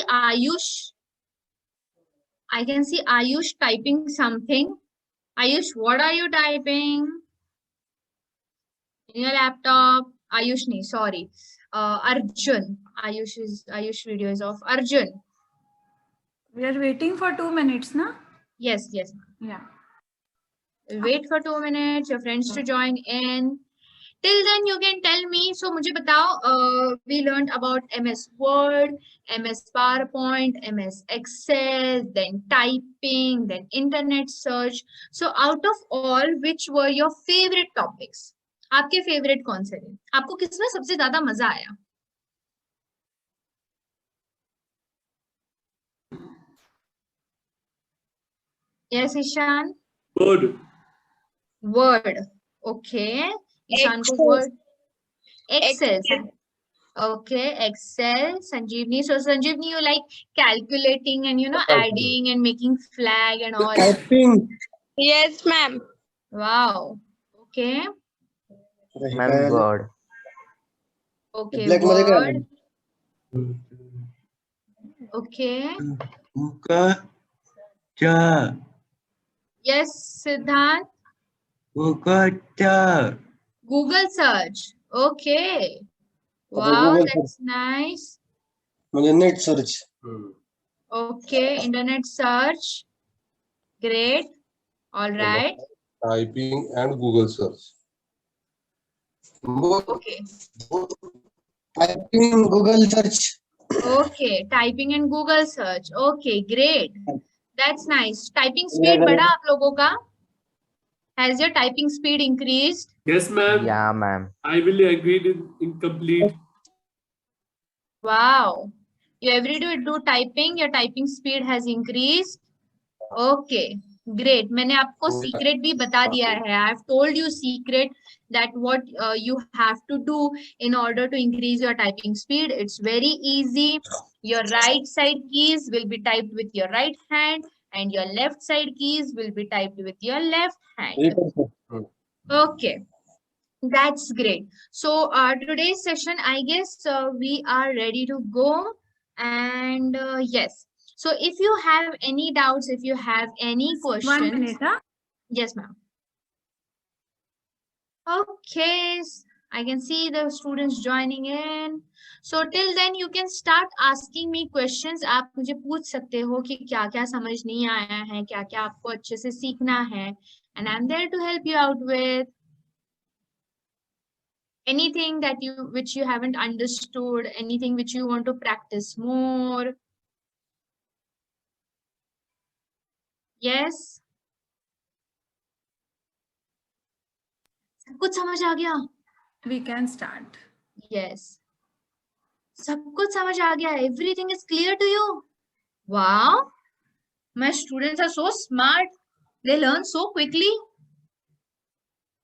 see Ayush. I can see Ayush typing something. Ayush, what are you typing in your laptop? Ayush, nahi, sorry. Arjun. Ayush video is of Arjun. We are waiting for 2 minutes, na? Yes, yes. Yeah. Wait for 2 minutes, your friends to join in. Till then, you can tell me. So, मुझे बताओ, we learned about MS Word, MS PowerPoint, MS Excel, then typing, then internet search. So, out of all, which were your favorite topics? आपके favorite कौन से थे? आपको किसमें सबसे ज्यादा मजा आया? Yes, Ishan. Word. Word. Okay. Ishan को word. Excel. Okay, Excel, Sanjeevni. So Sanjeevni, you like calculating and adding and making flag and all. Typing. Yes, ma'am. Wow. Okay. Ma'am, Word. Okay, Black मध्ये काय Word. आहे? Okay. Cha. Yes, Siddharth. Cha. Google search. Okay. आता Wow, Google that's nice. म्हणजे net search. Okay, internet search. Great. All right. Typing and Google search. Okay. Typing, Google search. Okay, typing and Google search. Okay, great. That's nice. Typing speed बढ़ा आप लोगों का? Has your typing speed increased? Yes, ma'am. Yeah, ma'am. I will agree in complete. Wow. You every day do typing, your typing speed has increased. Okay, great. मैंने आपको secret भी बता दिया है. I have told you secret that what you have to do in order to increase your typing speed. It's very easy. Your right side keys will be typed with your right hand and your left side keys will be typed with your left hand. Okay. That's great. So today's session, I guess we are ready to go. And yes. So if you have any doubts, if you have any questions. 1 minute, huh? Yes, ma'am. Okay. I can see the students joining in. So till then you can start asking me questions. आप मुझे पूछ सकते हो कि क्या-क्या समझ नहीं आया है, क्या-क्या आपको अच्छे से सीखना है. And I'm there to help you out with anything that which you haven't understood, anything which you want to practice more. Yes. सब कुछ समझ आ गया? We can start. Yes. सब कुछ समझ आ गया? Everything is clear to you? Wow. My students are so smart. They learn so quickly.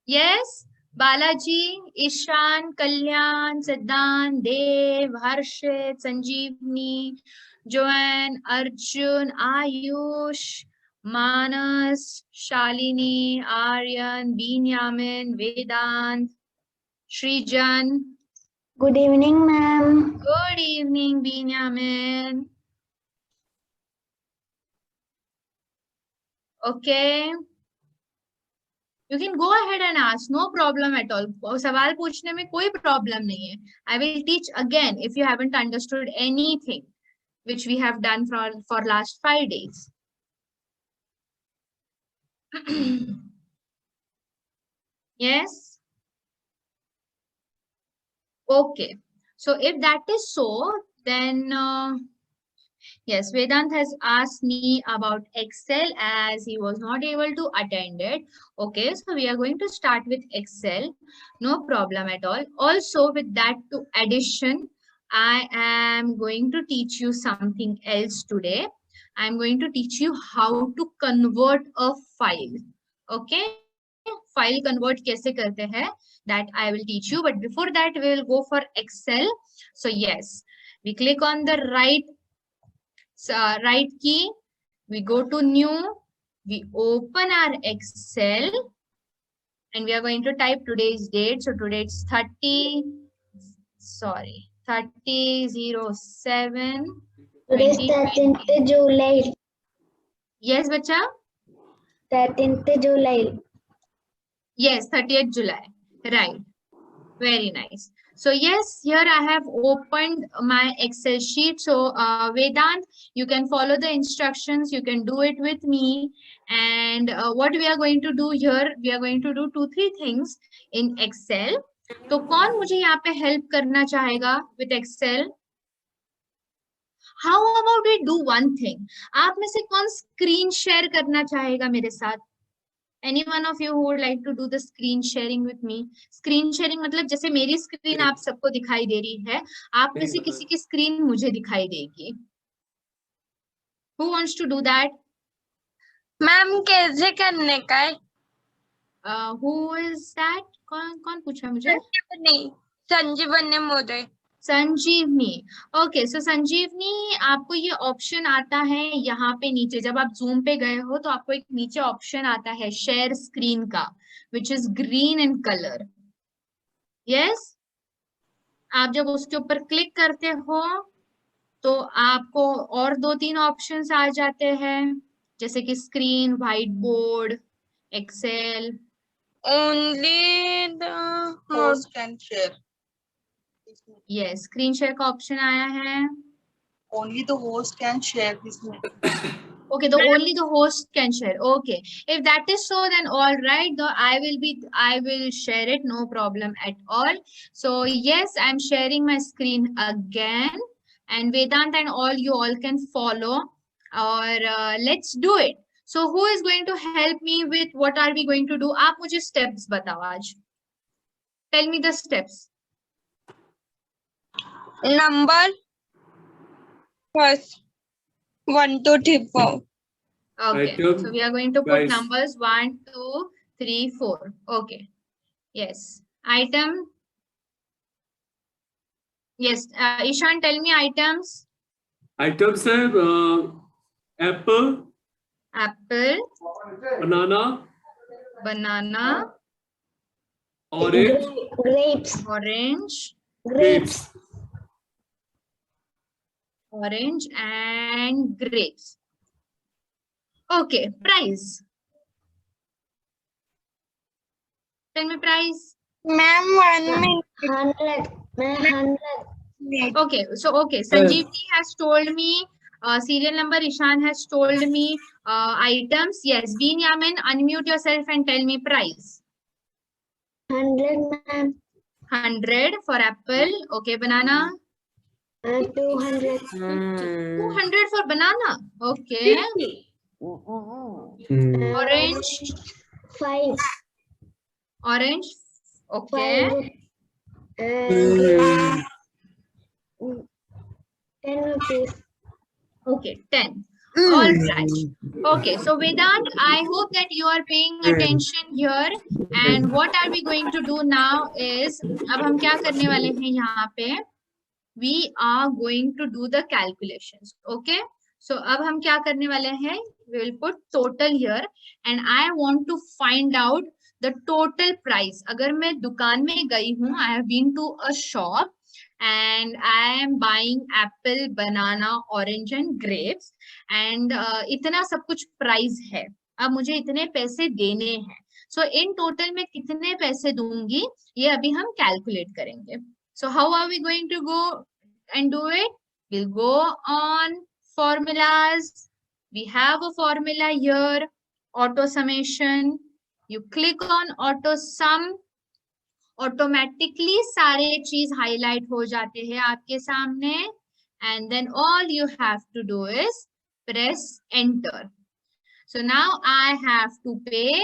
Yes. Balaji, Ishan, Kalyan, Siddhan, Dev, Harshit, Sanjeevni, Joanne, Arjun, Ayush, Manas, Shalini, Aryan, Binyamin, Vedant, Srijan. Good evening, ma'am. Good evening, Binyamin. Okay. You can go ahead and ask, no problem at all. सवाल पूछने में कोई problem नहीं है. I will teach again if you haven't understood anything which we have done for last 5 days. Yes. Okay. So if that is so, then yes, Vedant has asked me about Excel as he was not able to attend it. Okay, so we are going to start with Excel. No problem at all. Also with that to addition, I am going to teach you something else today. I'm going to teach you how to convert a file. Okay, file convert कैसे करते हैं, that I will teach you. But before that, we will go for Excel. So yes, we click on the right key, we go to new, we open our Excel and we are going to type today's date. So today it's 30/07 Today is 13th July. Yes, bacha. 13th July. Yes, 30th July. Right. Very nice. So yes, here I have opened my Excel sheet. So Vedant, you can follow the instructions. You can do it with me. And what we are going to do here, we are going to do 2-3 things in Excel. तो कौन मुझे यहाँ पे help करना चाहेगा with Excel? How about we do one thing? आप में से कौन screen share करना चाहेगा मेरे साथ? Any one of you who would like to do the screen sharing with me? Screen sharing मतलब जैसे मेरी screen आप सबको दिखाई दे रही है, आप में से किसी की screen मुझे दिखाई देगी. Who wants to do that? Ma'am कैसे करने का है? Who is that? कौन पूछा मुझे? संजीवनी मोदय. संजीवनी. ओके, सो संजीवनी, आपको ये ऑप्शन आता है यहाँ पे नीचे. जब आप जूम पे गए हो तो आपको एक नीचे ऑप्शन आता है शेयर स्क्रीन का, which is green in colour. Yes, आप जब उसके ऊपर क्लिक करते हो तो आपको और 2-3 ऑप्शंस आ जाते हैं, जैसे कि screen, whiteboard, Excel. Only the host can share. Yes, screen share का ऑप्शन आया है. Only the host can share this meeting. Okay, only the host can share. Okay, if that is so, then all right. I will share it. No problem at all. So yes, I'm sharing my screen again, and Vedant and all you all can follow. Or let's do it. So who is going to help me with what are we going to do? आप मुझे steps बताओ आज. Tell me the steps. Number first 1, 2, 3, 4. Okay, Item so we are going to put wise. numbers 1, 2, 3, 4. Okay, yes. Item. Yes, Ishan, tell me items. Items है apple, Apple, banana, banana, orange, Grapes. orange, grapes. orange, and grapes. Okay, price. Tell me price. Ma'am, 1 minute. 100. 100. Okay, so okay, Sanjeevni has told me serial number. Ishan has told me items. Yes, Binyamin, unmute yourself and tell me price. 100, ma'am. 100 for apple. Okay, banana. 200. 200 for banana. Okay. Orange. 5. Orange. Okay. 5. And 10 rupees. Okay, 10. All right. Okay, so Vedant, I hope that you are paying attention here. And what are we going to do now is, अब हम क्या करने वाले हैं यहाँ पे? We are going to do the calculations. Okay. So अब हम क्या करने वाले हैं? We will put total here, and I want to find out the total price. अगर मैं दुकान में गई हूँ, I have been to a shop and I am buying apple, banana, orange and grapes, and इतना सब कुछ price है. अब मुझे इतने पैसे देने हैं. So in total मैं कितने पैसे दूंगी, ये अभी हम calculate करेंगे. So how are we going to go and do it? We'll go on formulas. We have a formula here, auto summation. You click on auto sum. Automatically सारे चीज highlight हो जाते हैं आपके सामने. And then all you have to do is press enter. So now I have to pay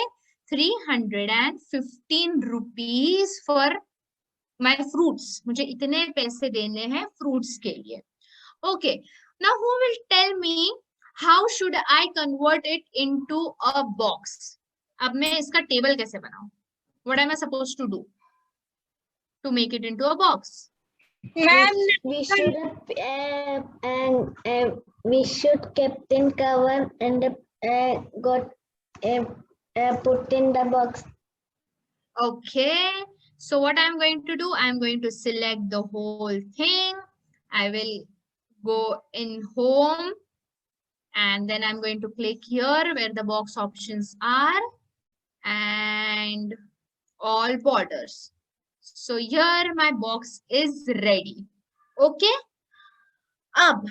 315 rupees for my fruits. मुझे इतने पैसे देने हैं fruits के लिए. Okay. Now who will tell me how should I convert it into a box? अब मैं इसका table कैसे बनाऊं? What am I supposed to do to make it into a box? Ma'am, we should kept in cover and got put in the box. Okay. So what I'm going to do, I'm going to select the whole thing. I will go in home, and then I'm going to click here where the box options are, and all borders. So here my box is ready. Okay. अब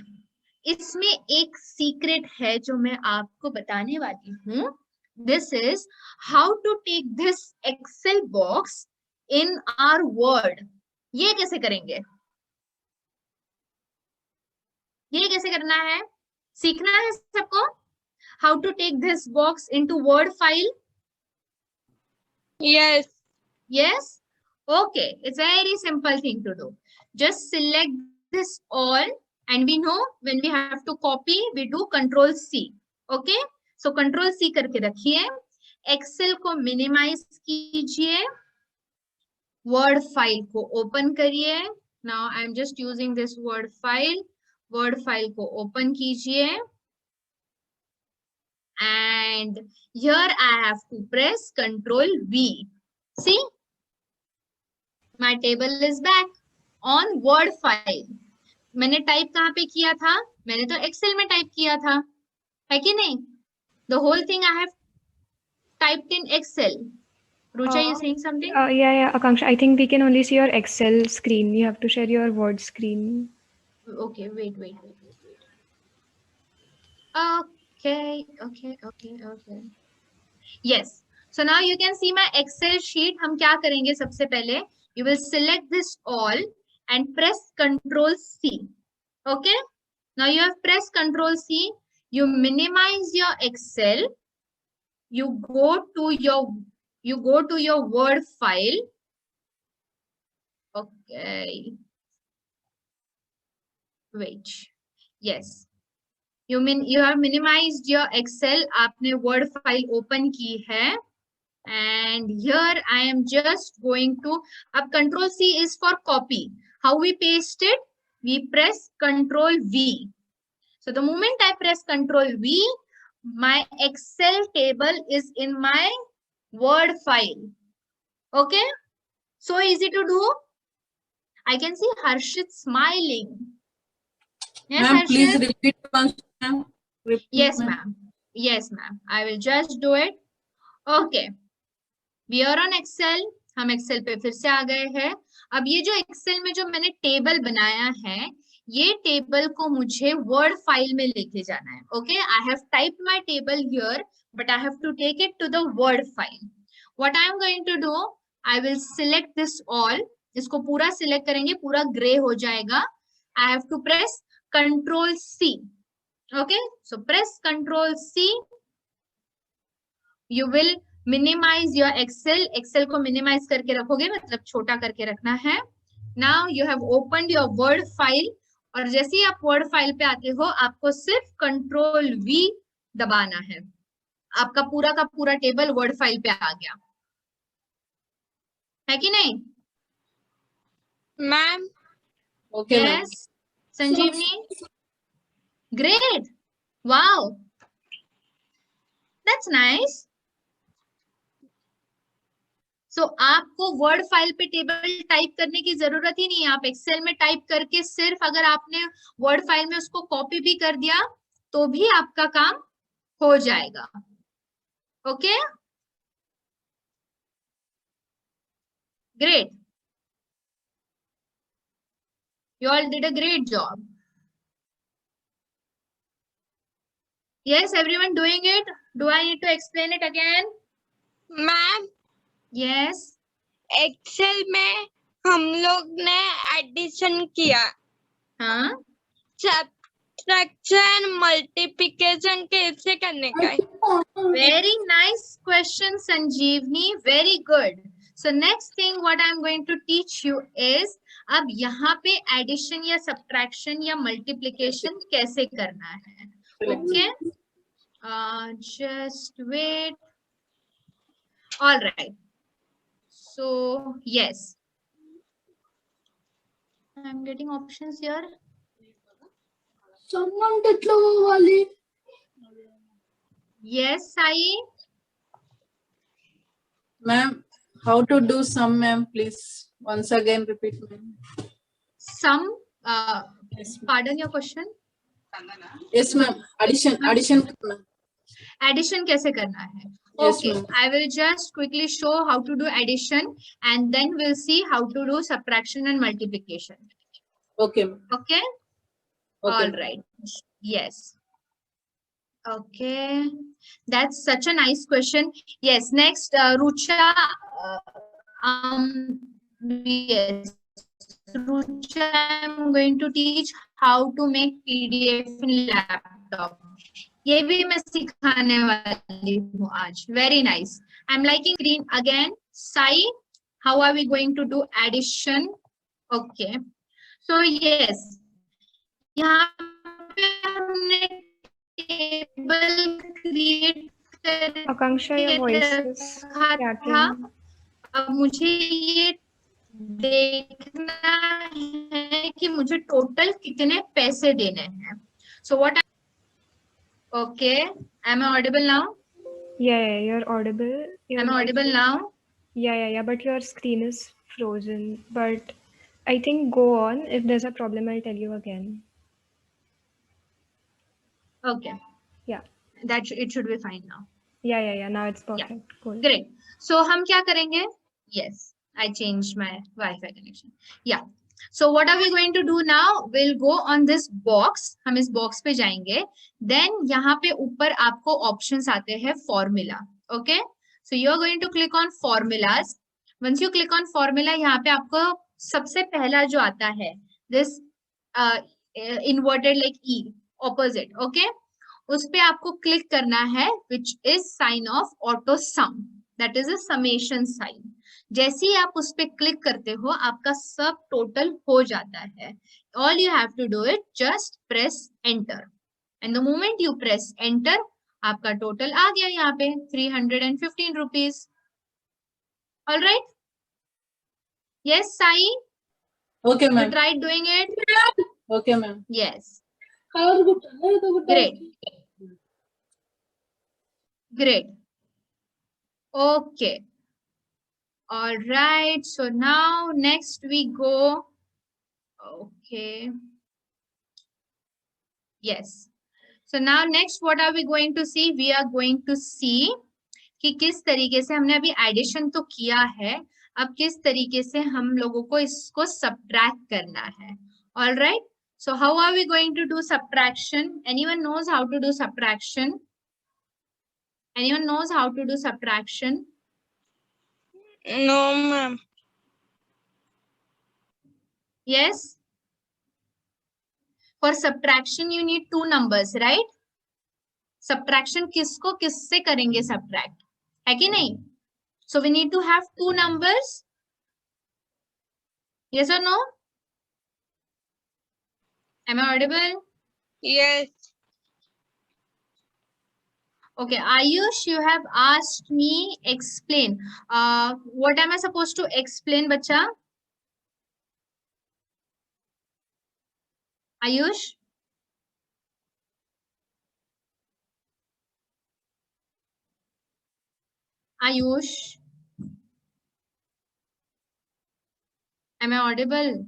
इसमें एक secret है जो मैं आपको बताने वाली हूँ. This is how to take this Excel box in our Word. ये कैसे करेंगे? ये कैसे करना है? सीखना है सबको? How to take this box into Word file? Yes. Yes? Okay, it's a very simple thing to do. Just select this all, and we know when we have to copy, we do Control C. Okay? So Control C करके रखिए. Excel को minimize कीजिए. Word file को open करिए. Now I'm just using this Word file. Word file को open कीजिए. And here I have to press Control V. See? My table is back on Word file. मैंने type कहाँ पे किया था? मैंने तो Excel में टाइप किया था, है कि नहीं? The whole thing I have typed in Excel. Rucha, you saying something? Yeah, Akanksha, I think we can only see your Excel screen. You have to share your Word screen. Okay, wait. Okay. Yes. So now you can see my Excel sheet. हम क्या करेंगे सबसे पहले? You will select this all and press Control C. Okay? Now you have pressed Control C. You minimize your Excel. You go to your Word file. Okay. Wait. Yes. You have minimized your Excel. आपने Word file open की है. And here I am just going to, अब Control C is for copy. How we paste it? We press Control V. So the moment I press Control V, my Excel table is in my Word file. Okay? So easy to do. I can see Harshit smiling. Yes, Ma'am, please Harshit? repeat once, ma'am. Repeat, Yes, ma'am. ma'am. Yes, ma'am. I will just do it. Okay. We are on Excel. हम Excel पे फिर से आ गए हैं. अब ये जो Excel में जो मैंने टेबल बनाया है, ये टेबल को मुझे Word फाइल में लेके जाना है. Okay, I have typed my table here, but I have to take it to the Word file. What I am going to do, I will select this all. इसको पूरा select करेंगे, पूरा gray हो जाएगा. I have to press Control C. Okay, so press Control C. You will minimize your Excel. Excel को minimize करके रखोगे, मतलब छोटा करके रखना है. Now you have opened your Word file. और जैसे ही आप Word file पे आते हो, आपको सिर्फ Control V दबाना है. आपका पूरा का पूरा टेबल Word file पे आ गया. है कि नहीं? Ma'am. Okay, ma'am. Yes. Sanjeevni? Great. Wow. That's nice. So आपको वर्ड फाइल पे टेबल टाइप करने की जरूरत ही नहीं है. आप एक्सेल में टाइप करके सिर्फ अगर आपने वर्ड फाइल में उसको कॉपी भी कर दिया तो भी आपका काम हो जाएगा. Okay, great. You all did a great job. Yes, everyone doing it. Do I need to explain it again? Ma'am, Yes. Excel में हम लोग ने एडिशन किया. हाँ. सब्ट्रैक्शन मल्टीप्लिकेशन कैसे करने का है? Very nice question, Sanjeevni. Very good. So next thing what I am going to teach you is अब यहाँ पे addition या subtraction या multiplication कैसे करना है. Okay. Just wait. All right. So yes. I'm getting options here. Yes, Sai. Ma'am, how to do sum, ma'am? Please once again repeat, ma'am. Sum Pardon your question? Yes, ma'am. Addition करना. Addition कैसे करना है? Yes, Okay, ma'am. I will just quickly show how to do addition and then we'll see how to do subtraction and multiplication. Okay, ma'am. Okay? Okay, All ma'am. right. Yes. Okay. That's such a nice question. Yes. Next, Rucha. Yes. Rucha, I'm going to teach how to make PDF in laptop. ये भी मैं सिखाने वाली हूँ आज. Very nice. I'm liking green again. Sai, how are we going to do addition? Okay. So yes. यहाँ पे हमने table create Akanksha, your voice is रखा था. cracking. अब मुझे ये देखना है कि मुझे टोटल कितने पैसे देने हैं. So what? Okay, am I audible now? Yeah, you're audible. Am I audible now? Yeah, but your screen is frozen. But I think go on. If there's a problem, I'll tell you again. Okay. Yeah. It should be fine now. Yeah. Now it's perfect. Cool. Great. So हम क्या करेंगे? Yes, I changed my Wi-Fi connection. Yeah. So what are we going to do now? We'll go on this box. हम इस box पे जाएंगे. Then यहाँ पे ऊपर आपको options आते हैं formula. Okay? So you're going to click on formulas. Once you click on formula, यहाँ पे आपको सबसे पहला जो आता है, this inverted like E, opposite. Okay? उस पे आपको क्लिक करना है, which is sign of auto sum. That is a summation sign. जैसे ही आप उस पे क्लिक करते हो, आपका सब टोटल हो जाता है. All you have to do it, just press enter. And the moment you press enter, आपका टोटल आ गया यहाँ पे 315 rupees. All right? Yes, Sai? Okay, You ma'am. tried doing it? Okay, ma'am. Yes. Great. Okay. All right. So now next we go. Okay. Yes. So now next what are we going to see? We are going to see कि किस तरीके से हमने अभी addition तो किया है, अब किस तरीके से हम लोगों को इसको सब्ट्रैक्ट करना है. All right. So how are we going to do subtraction? Anyone knows how to do subtraction? Anyone knows how to do subtraction? No, ma'am. Yes. For subtraction, you need two numbers, right? Subtraction किसको किससे करेंगे subtract? है कि नहीं? So we need to have two numbers. Yes or no? Am I audible? Yes. Okay, Ayush, you have asked me explain. What am I supposed to explain, bacha? Ayush? Ayush? Am I audible?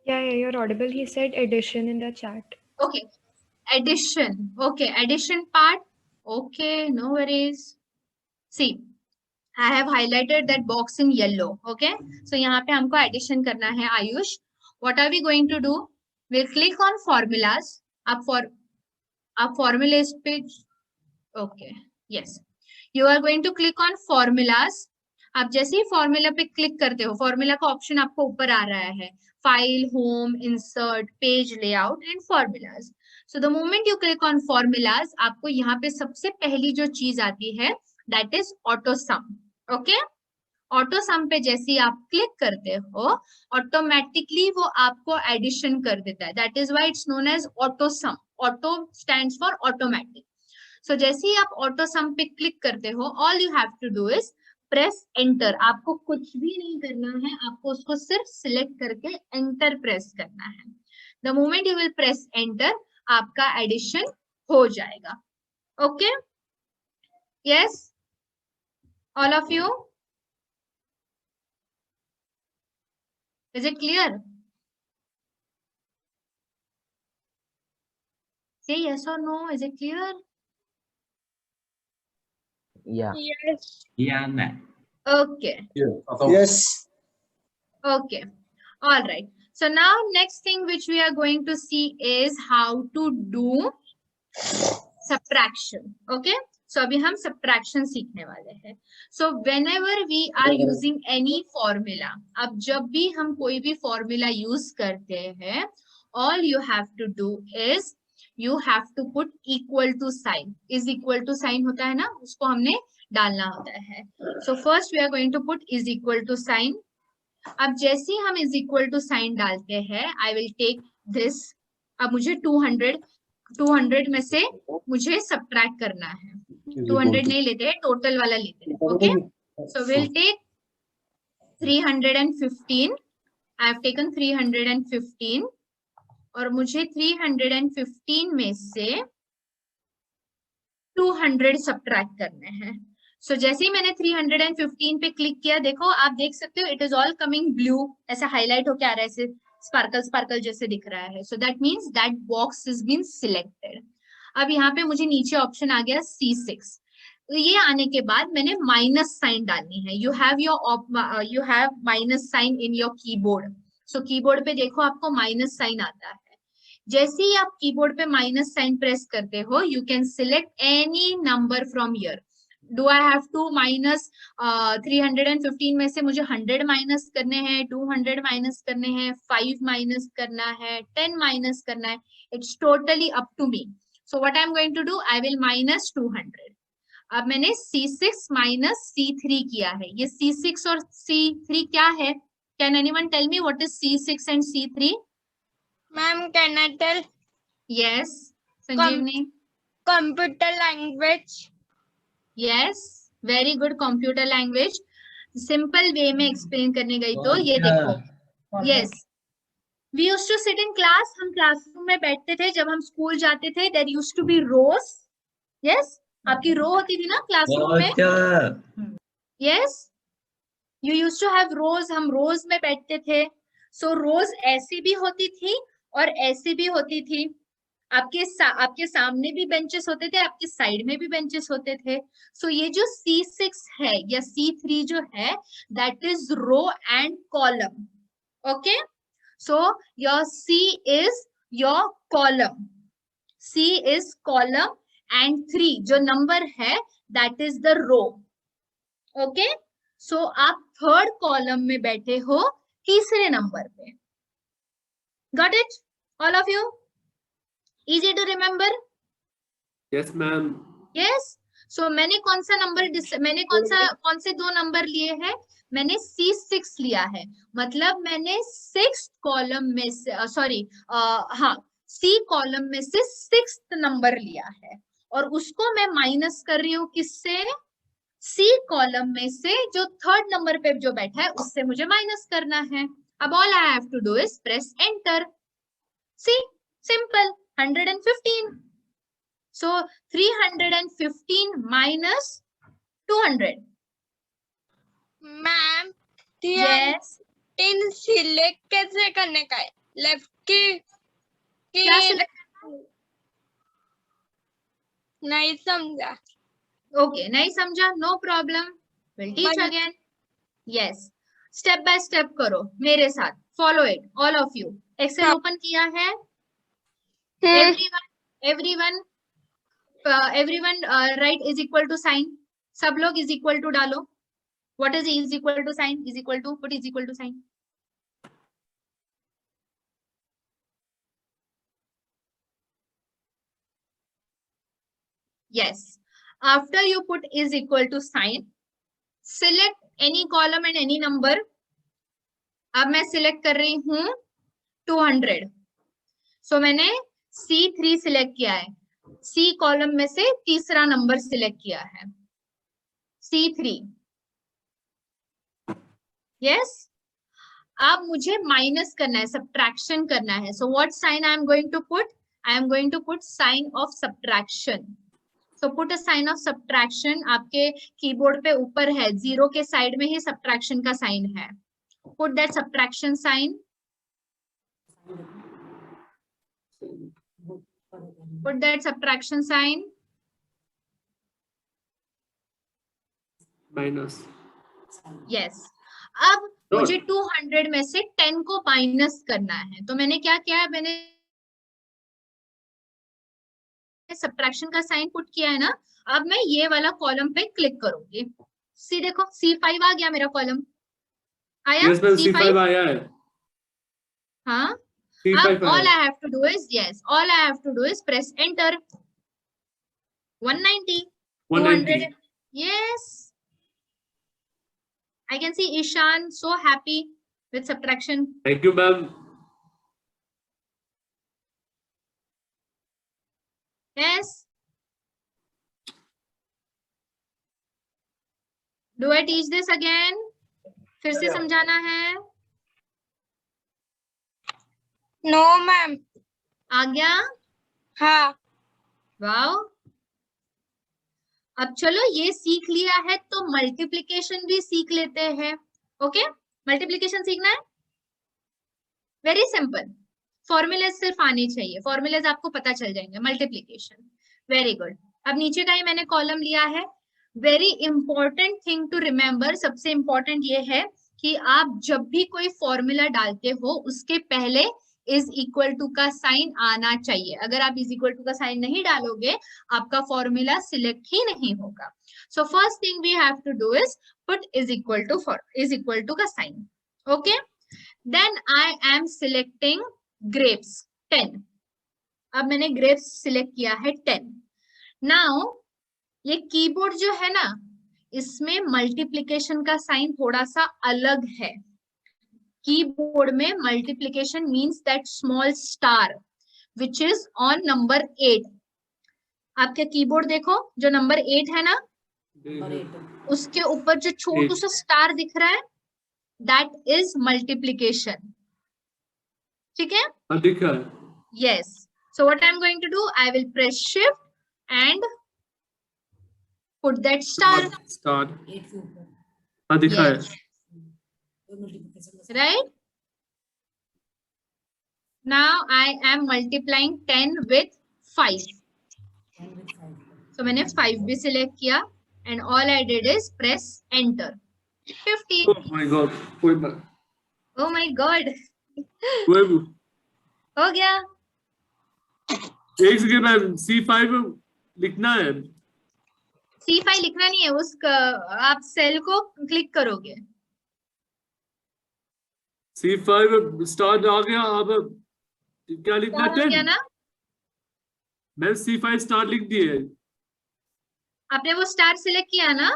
Yeah, you're audible. He said addition in the chat. Okay, addition. Okay, addition part. Okay, no worries. See, I have highlighted that box in yellow. Okay, so यहाँ पे हमको addition करना है, Ayush. What are we going to do? We'll click on formulas. आप formulas पे, okay, yes. You are going to click on formulas. आप जैसे ही formula पे क्लिक करते हो, फॉर्मूला का ऑप्शन आपको ऊपर आ रहा है, file, home, insert, page layout and formulas. So the moment you click on formulas, आपको यहाँ पे सबसे पहली जो चीज आती है, that is auto some. Okay, auto sum पे जैसे ही आप क्लिक करते हो, ऑटोमेटिकली वो आपको एडिशन कर देता है. That is why it's known as auto sum. Auto stands for automatic. So जैसे ही आप ऑटो सम पे क्लिक करते हो, all you have to do is press enter. आपको कुछ भी नहीं करना है, आपको उसको सिर्फ सिलेक्ट करके एंटर प्रेस करना है. The moment you will press enter, आपका एडिशन हो जाएगा. Okay, yes, all of you, is it clear? Say yes or no. Is it clear? Yeah. Yes. Yeah, ma'am. Okay. Yes. Okay. All right. So now next thing which we are going to see is how to do subtraction. Okay. So अभी हम subtraction सीखने वाले हैं. So whenever we are using any formula, अब जब भी हम कोई भी formula use करते हैं, all you have to do is you have to put equal to sign. Is equal to sign होता है ना, उसको हमने डालना होता है. So first we are going to put is equal to sign. अब जैसे ही हम is equal to sign डालते हैं, I will take this. अब मुझे 200 में से मुझे subtract करना है. 200 नहीं लेते हैं, टोटल वाला लेते हैं. Okay, so we'll take 315. I have taken 315 और मुझे 315 में से 200 subtract करने हैं. So जैसे ही मैंने 315 पे क्लिक किया, देखो आप देख सकते हो it is all coming blue, ऐसा हाईलाइट होके आ रहा है, ऐसे स्पार्कल जैसे दिख रहा है. So that means that box has been selected. अब यहाँ पे मुझे नीचे ऑप्शन आ गया C6. तो ये आने के बाद मैंने माइनस साइन डालनी है. You have minus sign in your keyboard. So keyboard पे देखो आपको माइनस साइन आता है. जैसे ही आप कीबोर्ड पे माइनस साइन प्रेस करते हो, you can select any number from here. Do I have to minus 315 में से मुझे 100 माइनस करने हैं, 200 माइनस करने हैं, 5 माइनस करना है, 10 माइनस करना है? It's totally up to me. So what I'm going to do, I will minus 200. अब मैंने C6 minus C3 किया है. ये C6 और C3 क्या है? Can anyone tell me what is C6 and C3? Ma'am, can I tell? Yes, Sanjeevni. Computer language. Yes, very good. Computer language. Simple way में explain करने गई तो ये देखो. Yes, we used to sit in class. हम classroom में बैठते थे जब हम स्कूल जाते थे. There used to be rows. Yes, आपकी रो होती थी ना क्लासरूम में. Yes, you used to have rows. हम rows में बैठते थे. So rows ऐसी भी होती थी और ऐसी भी होती थी. आपके सामने भी बेंचेस होते थे, आपके साइड में भी बेंचेस होते थे. सो ये जो C6 है या C3 जो है, that is row and column. Okay, so your C is your column. C is column and 3 जो नंबर है that is the row. Okay, so आप थर्ड कॉलम में बैठे हो, तीसरे नंबर पे. Got it all of you? Easy to remember? Yes, ma'am. Yes. So मैंने कौन से 2 नंबर लिए हैं? मैंने C6 लिया है. मतलब मैंने 6th कॉलम में से C कॉलम में से 6th नंबर लिया है और उसको मैं माइनस कर रही हूँ किससे? C कॉलम में से जो 3rd नंबर पे जो बैठा है उससे मुझे माइनस करना है. अब all I have to do is press enter. See, simple. 115. So 315 minus 200. Ma'am, Yes. 3 select कैसे करने का है? लेफ्ट की क्या select करना है? नहीं समझा. Okay, नहीं समझा? No problem. We'll teach again. Yes. Step by step करो मेरे साथ. Follow it, all of you. Excel open किया है? Everyone write is equal to sign. सब लोग is equal to डालो. What is is equal to sign? Is equal to, put is equal to sign. Yes. After you put is equal to sign, select any column and any number. अब मैं select कर रही हूँ 200. So मैंने C3 select किया है. C column में से तीसरा नंबर सिलेक्ट किया है, C3. यस. अब मुझे माइनस करना है, सब्ट्रैक्शन करना है. So what sign I am going to put? I am going to put sign of subtraction. So put a sign of subtraction. आपके कीबोर्ड पे ऊपर है, 0 के साइड में ही सब्ट्रैक्शन का साइन है. Put that subtraction sign. Put that subtraction sign. Minus. Yes. अब मुझे 200 में से 10 को माइनस करना है, तो मैंने क्या किया है, मैंने सब्ट्रैक्शन का साइन पुट किया है ना. अब मैं ये वाला कॉलम पे क्लिक करूंगी. सी देखो, C5 आ गया मेरा कॉलम. आया Yes, ma'am. C5. C5 आया है. हाँ. C5 अब all आया. I have to do is, yes, all I have to do is press enter. 190. 190. 200. Yes. I can see Ishan so happy with subtraction. Thank you, ma'am. Yes. Do I teach this again? फिर से समझाना है. No ma'am. आ गया? हाँ. Wow. अब चलो ये सीख लिया है तो मल्टीप्लिकेशन भी सीख लेते हैं. ओके, मल्टीप्लिकेशन सीखना है. Very simple. फॉर्मूले सिर्फ आने चाहिए, फॉर्मूलेज आपको पता चल जाएंगे. मल्टीप्लिकेशन. Very good. अब नीचे का ही मैंने कॉलम लिया है. Very important thing to remember, सबसे इंपॉर्टेंट ये है कि आप जब भी कोई फॉर्मूला डालते हो उसके पहले इज इक्वल टू का साइन आना चाहिए. अगर आप इज इक्वल टू का साइन नहीं डालोगे आपका फॉर्मूला सिलेक्ट ही नहीं होगा. So first thing we have to do is put is equal to का sign. Okay, then I am selecting grapes 10. अब मैंने ग्रेप्स सिलेक्ट किया है 10. नाउ ये कीबोर्ड जो है ना, इसमें मल्टीप्लिकेशन का साइन थोड़ा सा अलग है. कीबोर्ड में multiplication means that small star which is on number 8. आपके कीबोर्ड देखो, जो नंबर 8 है ना, उसके ऊपर जो छोटू सा स्टार दिख रहा है, दैट इज मल्टीप्लिकेशन. ठीक है? हाँ, दिख रहा है. Yes. So what I'm going to do, I will press shift and put that star. Star. हाँ, दिखा है. Yes. Right? Now I am multiplying 10 with 5. So मैंने 5 भी select किया and all I did is press enter. 50. Oh my God. कोई बात. Oh my God. कोई. हो गया. एक सेकंड मैम, C5 लिखना है. C5 लिखना नहीं है, उसका आप सेल को क्लिक करोगे. C5 स्टार्ट आ गया. अब क्या लिखना है? हो गया ना? मैं C5 स्टार्ट लिख दिए. आपने वो स्टार सिलेक्ट किया ना?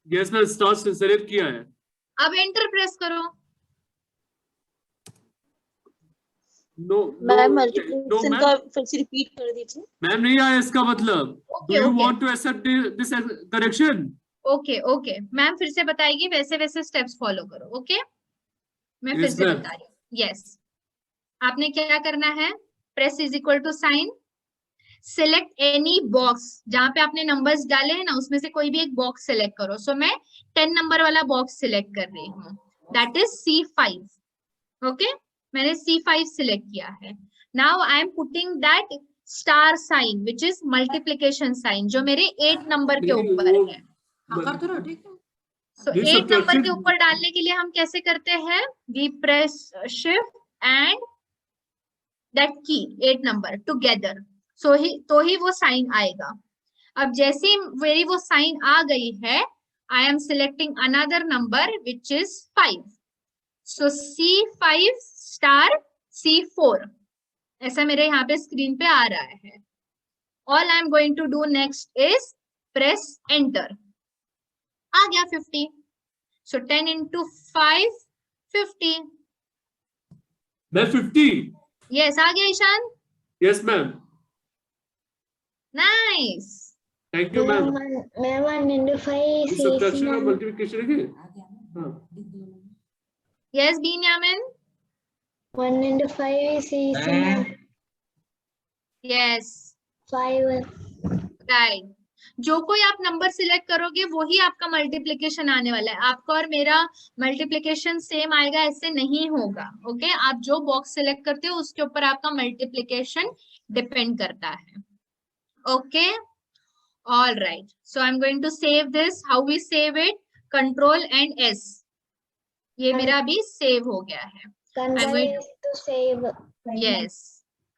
यस, मैं स्टार सेलेक्ट किया है. अब एंटर प्रेस करो. No ma'am no multiplication ma'am. का फिर से रिपीट कर दीजिए. मैम नहीं आया इसका मतलब. Okay, do you okay. Want to accept this correction? Okay okay, ma'am फिर से बताएगी, वैसे वैसे स्टेप्स फॉलो करो. ओके, मैं फिर Yes, से ma'am. बता रही हूँ. यस, आपने क्या करना है, press is equal to sign, select any box. जहां पे आपने नंबर्स डाले हैं ना, उसमें से कोई भी एक बॉक्स सिलेक्ट करो. सो मैं 10 नंबर वाला बॉक्स सिलेक्ट कर रही हूँ, दैट इज C5. ओके, मैंने C5 सिलेक्ट किया है. Now I am putting that star sign which is multiplication sign, जो मेरे 8 नंबर के ऊपर है. सो 8 नंबर के ऊपर डालने के लिए हम कैसे करते हैं, we press shift and that key 8 number together. तो ही वो साइन आएगा. अब जैसे मेरी वो साइन आ गई है, आई am selecting another number which is 5. So C5 star C4 ऐसा मेरे यहाँ पे स्क्रीन पे आ रहा है. All I am going to do next is press enter. आ गया 50. सो 10 into 5 50. मैं 50. यस, आ गया Ishan. Yes ma'am. Nice. Thank you ma'am. मैं 1 into 5 सब्ट्रैक्शन और मल्टीप्लिकेशन है. हाँ. Yes Binyamin. 1 into 5 is easy. Yes. 5. Right. जो कोई आप नंबर सिलेक्ट करोगे वही आपका मल्टीप्लिकेशन आने वाला है। आपका और मेरा मल्टीप्लिकेशन सेम आएगा ऐसे नहीं होगा। ओके, आप जो बॉक्स सिलेक्ट करते हो उसके ऊपर आपका मल्टीप्लिकेशन डिपेंड करता है। Okay, all right, so I am going to save this. How we save it? Control and S. ये मेरा अभी सेव हो गया है। Control S to save. Yes,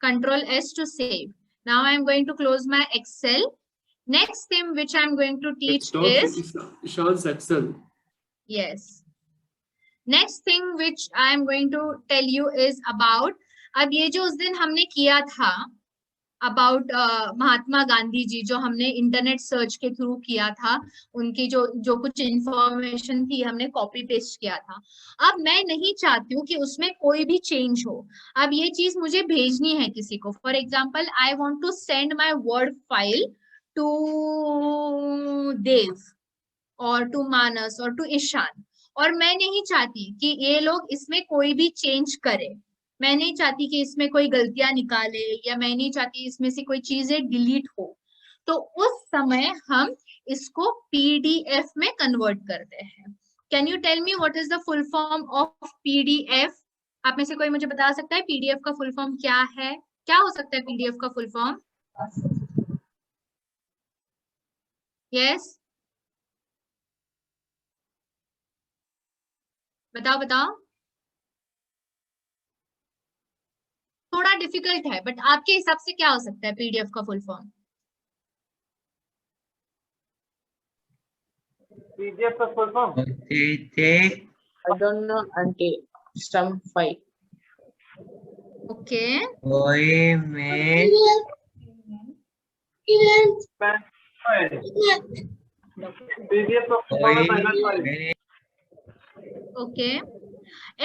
Control S to save. Now I am going to close my Excel. Next thing which I am going to teach is, Ishan's Excel. yes, next thing which I am going to tell you is about, अब ये जो उस दिन हमने किया था about Mahatma Gandhi ji, जो हमने इंटरनेट सर्च के थ्रू किया था, उनकी जो कुछ इंफॉर्मेशन थी हमने कॉपी पेस्ट किया था। अब मैं नहीं चाहती हूँ कि उसमें कोई भी चेंज हो। अब ये चीज मुझे भेजनी है किसी को। For example, I want to send my Word file to Dev और टू मानस और टू ईशान, और मैं नहीं चाहती कि ये लोग इसमें कोई भी चेंज करे। मैं नहीं चाहती कि इसमें कोई गलतियां निकाले, या मैं नहीं चाहती इसमें से कोई चीजें डिलीट हो। तो उस समय हम इसको पीडीएफ में कन्वर्ट करते हैं। Can you tell me what is the full form of PDF? आप में से कोई मुझे बता सकता है पीडीएफ का फुल फॉर्म क्या है? क्या हो सकता है पीडीएफ का फुल फॉर्म? यस, बताओ बताओ। थोड़ा डिफिकल्ट है, बट आपके हिसाब से क्या हो सकता है पीडीएफ का फुल फॉर्म? पीडीएफ का full form I don't know auntie. Some fight. Okay, ओए मैं पीडीएफ का फुल फॉर्म है final file. Okay,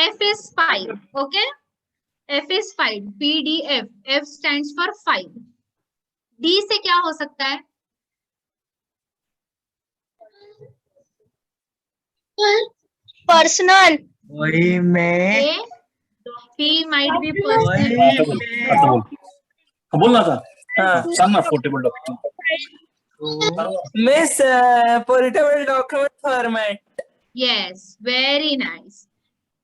F is file. Okay, F is file, PDF, F stands for file. D से क्या हो सकता है? पर्सनल। ओए मैं P might be personal. बोलना था। हाँ, portable document. Miss portable document format. Yes, very nice,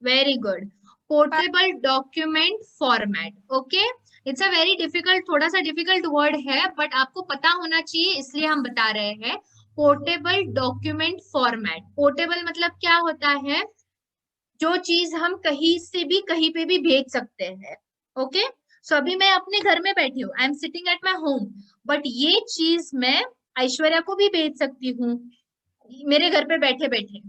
very good. Portable document format. Okay, it's a very difficult, थोड़ा सा डिफिकल्ट वर्ड है, बट आपको पता होना चाहिए इसलिए हम बता रहे हैं। Portable document format. पोर्टेबल मतलब क्या होता है? जो चीज हम कहीं से भी कहीं पे भी भेज सकते हैं। ओके, सो अभी मैं अपने घर में बैठी हूँ, I am sitting at my home, but ये चीज मैं ऐश्वर्या को भी भेज सकती हूँ मेरे घर पे बैठे बैठे।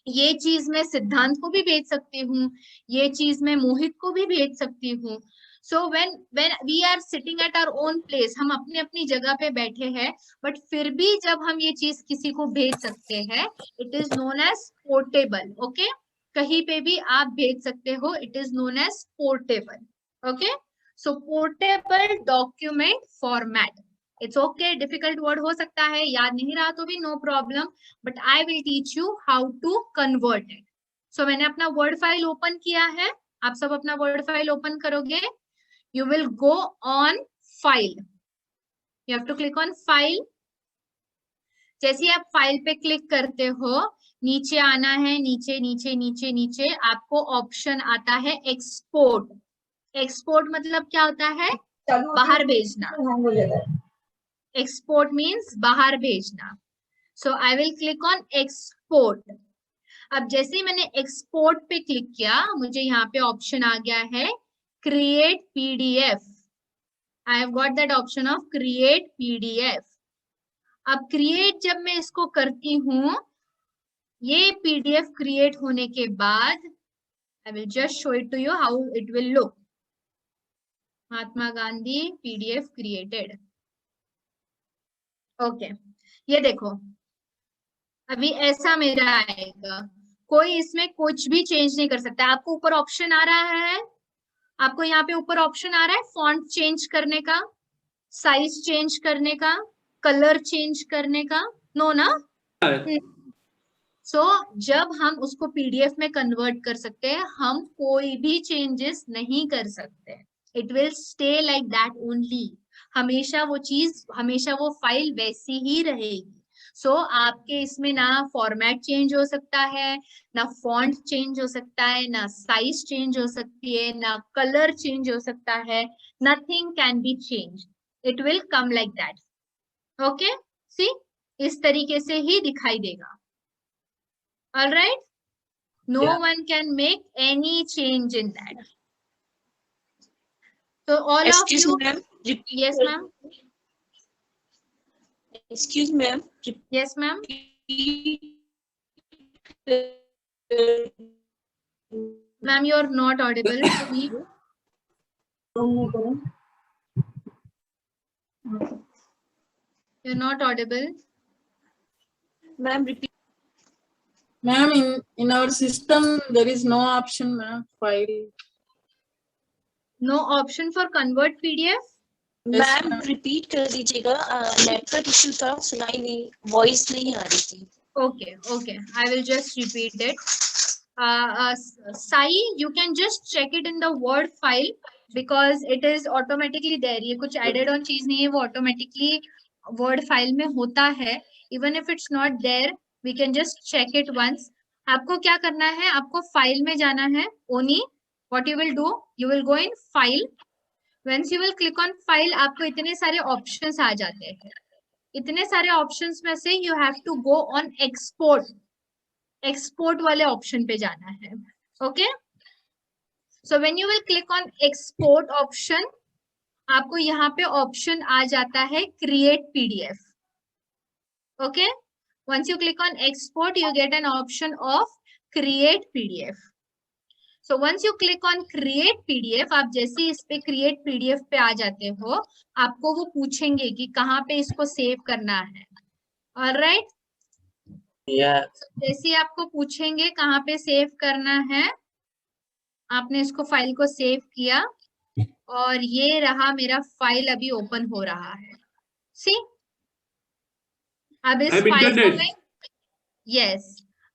ये चीज मैं सिद्धांत को भी भेज सकती हूँ, ये चीज मैं मोहित को भी भेज सकती हूँ। So when we are sitting at our own place, हम अपनी अपनी जगह पे बैठे हैं, बट फिर भी जब हम ये चीज किसी को भेज सकते हैं, it is known as portable. Okay, कहीं पे भी आप भेज सकते हो, it is known as portable. Okay, so portable document format. It's okay, difficult word हो सकता है, याद नहीं रहा तो भी no problem, but I will teach you how to convert it. So मैंने अपना वर्ड फाइल ओपन किया है, आप सब अपना वर्ड फाइल ओपन करोगे। You will go on file, you have to click on file. जैसे ही आप फाइल पे क्लिक करते हो, नीचे आना है, नीचे नीचे नीचे नीचे आपको ऑप्शन आता है एक्सपोर्ट। एक्सपोर्ट मतलब क्या होता है? बाहर भेजना। एक्सपोर्ट मीन्स बाहर भेजना। So I will click on export. अब जैसे ही मैंने एक्सपोर्ट पे क्लिक किया, मुझे यहाँ पे ऑप्शन आ गया है create PDF. I have got that option of create PDF. अब क्रिएट जब मैं इसको करती हूँ, ये पीडीएफ क्रिएट होने के बाद I will just show it to you how it will look. Mahatma Gandhi PDF created. Okay, ये देखो अभी ऐसा मेरा आएगा, कोई इसमें कुछ भी चेंज नहीं कर सकता। आपको ऊपर ऑप्शन आ रहा है, आपको यहाँ पे ऊपर ऑप्शन आ रहा है फॉन्ट चेंज करने का, साइज चेंज करने का, कलर चेंज करने का, नो ना? सो जब हम उसको पीडीएफ में कन्वर्ट कर सकते हैं, हम कोई भी चेंजेस नहीं कर सकते। It will stay like that only. हमेशा वो चीज, हमेशा वो फाइल वैसी ही रहेगी। सो आपके इसमें ना फॉर्मेट चेंज हो सकता है, ना फॉन्ट चेंज हो सकता है, ना साइज चेंज हो सकती है, ना कलर चेंज हो सकता है, nothing can be change, it will come like that. Okay, see इस तरीके से ही दिखाई देगा। Alright, no one can make any change in that. So all Excuse of you, me, ma'am. yes ma'am, Excuse me, ma'am. yes ma'am, ma'am you are not audible to me. You're not audible. Ma'am, repeat. Ma'am, in our system, there is no option, ma'am, file. No option for convert PDF. Ma'am repeat कर दीजिएगा, network issue था, सुनाई नहीं, voice नहीं आ रही थी। Okay, okay, I will just repeat it. Sai, you can just check it in the Word file because it is automatically there. ये कुछ added on चीज नहीं है, वो automatically Word file में होता है. Even if it's not there, we can just check it once. आपको क्या करना है, आपको फाइल में जाना है. Only what you will do, you will go in file. Once you will click on file, आपको इतने सारे options आ जाते हैं. इतने सारे options में से you have to go on export. Export वाले option पे जाना है. Okay? So when you will click on export option, आपको यहाँ पे option आ जाता है create PDF. Okay? Once you click on export, you get an option of create PDF. So once you click on create PDF, आप जैसे इस पे create PDF पे आ जाते हो, आपको वो पूछेंगे कि कहाँ पे इसको सेव करना है. Alright? Yes. जैसे ही आपको पूछेंगे कहाँ पे सेव करना है, आपने इसको फाइल को सेव किया और ये रहा मेरा फाइल अभी ओपन हो रहा है. See? अब इस I'm फाइल को internet. मैं, yes,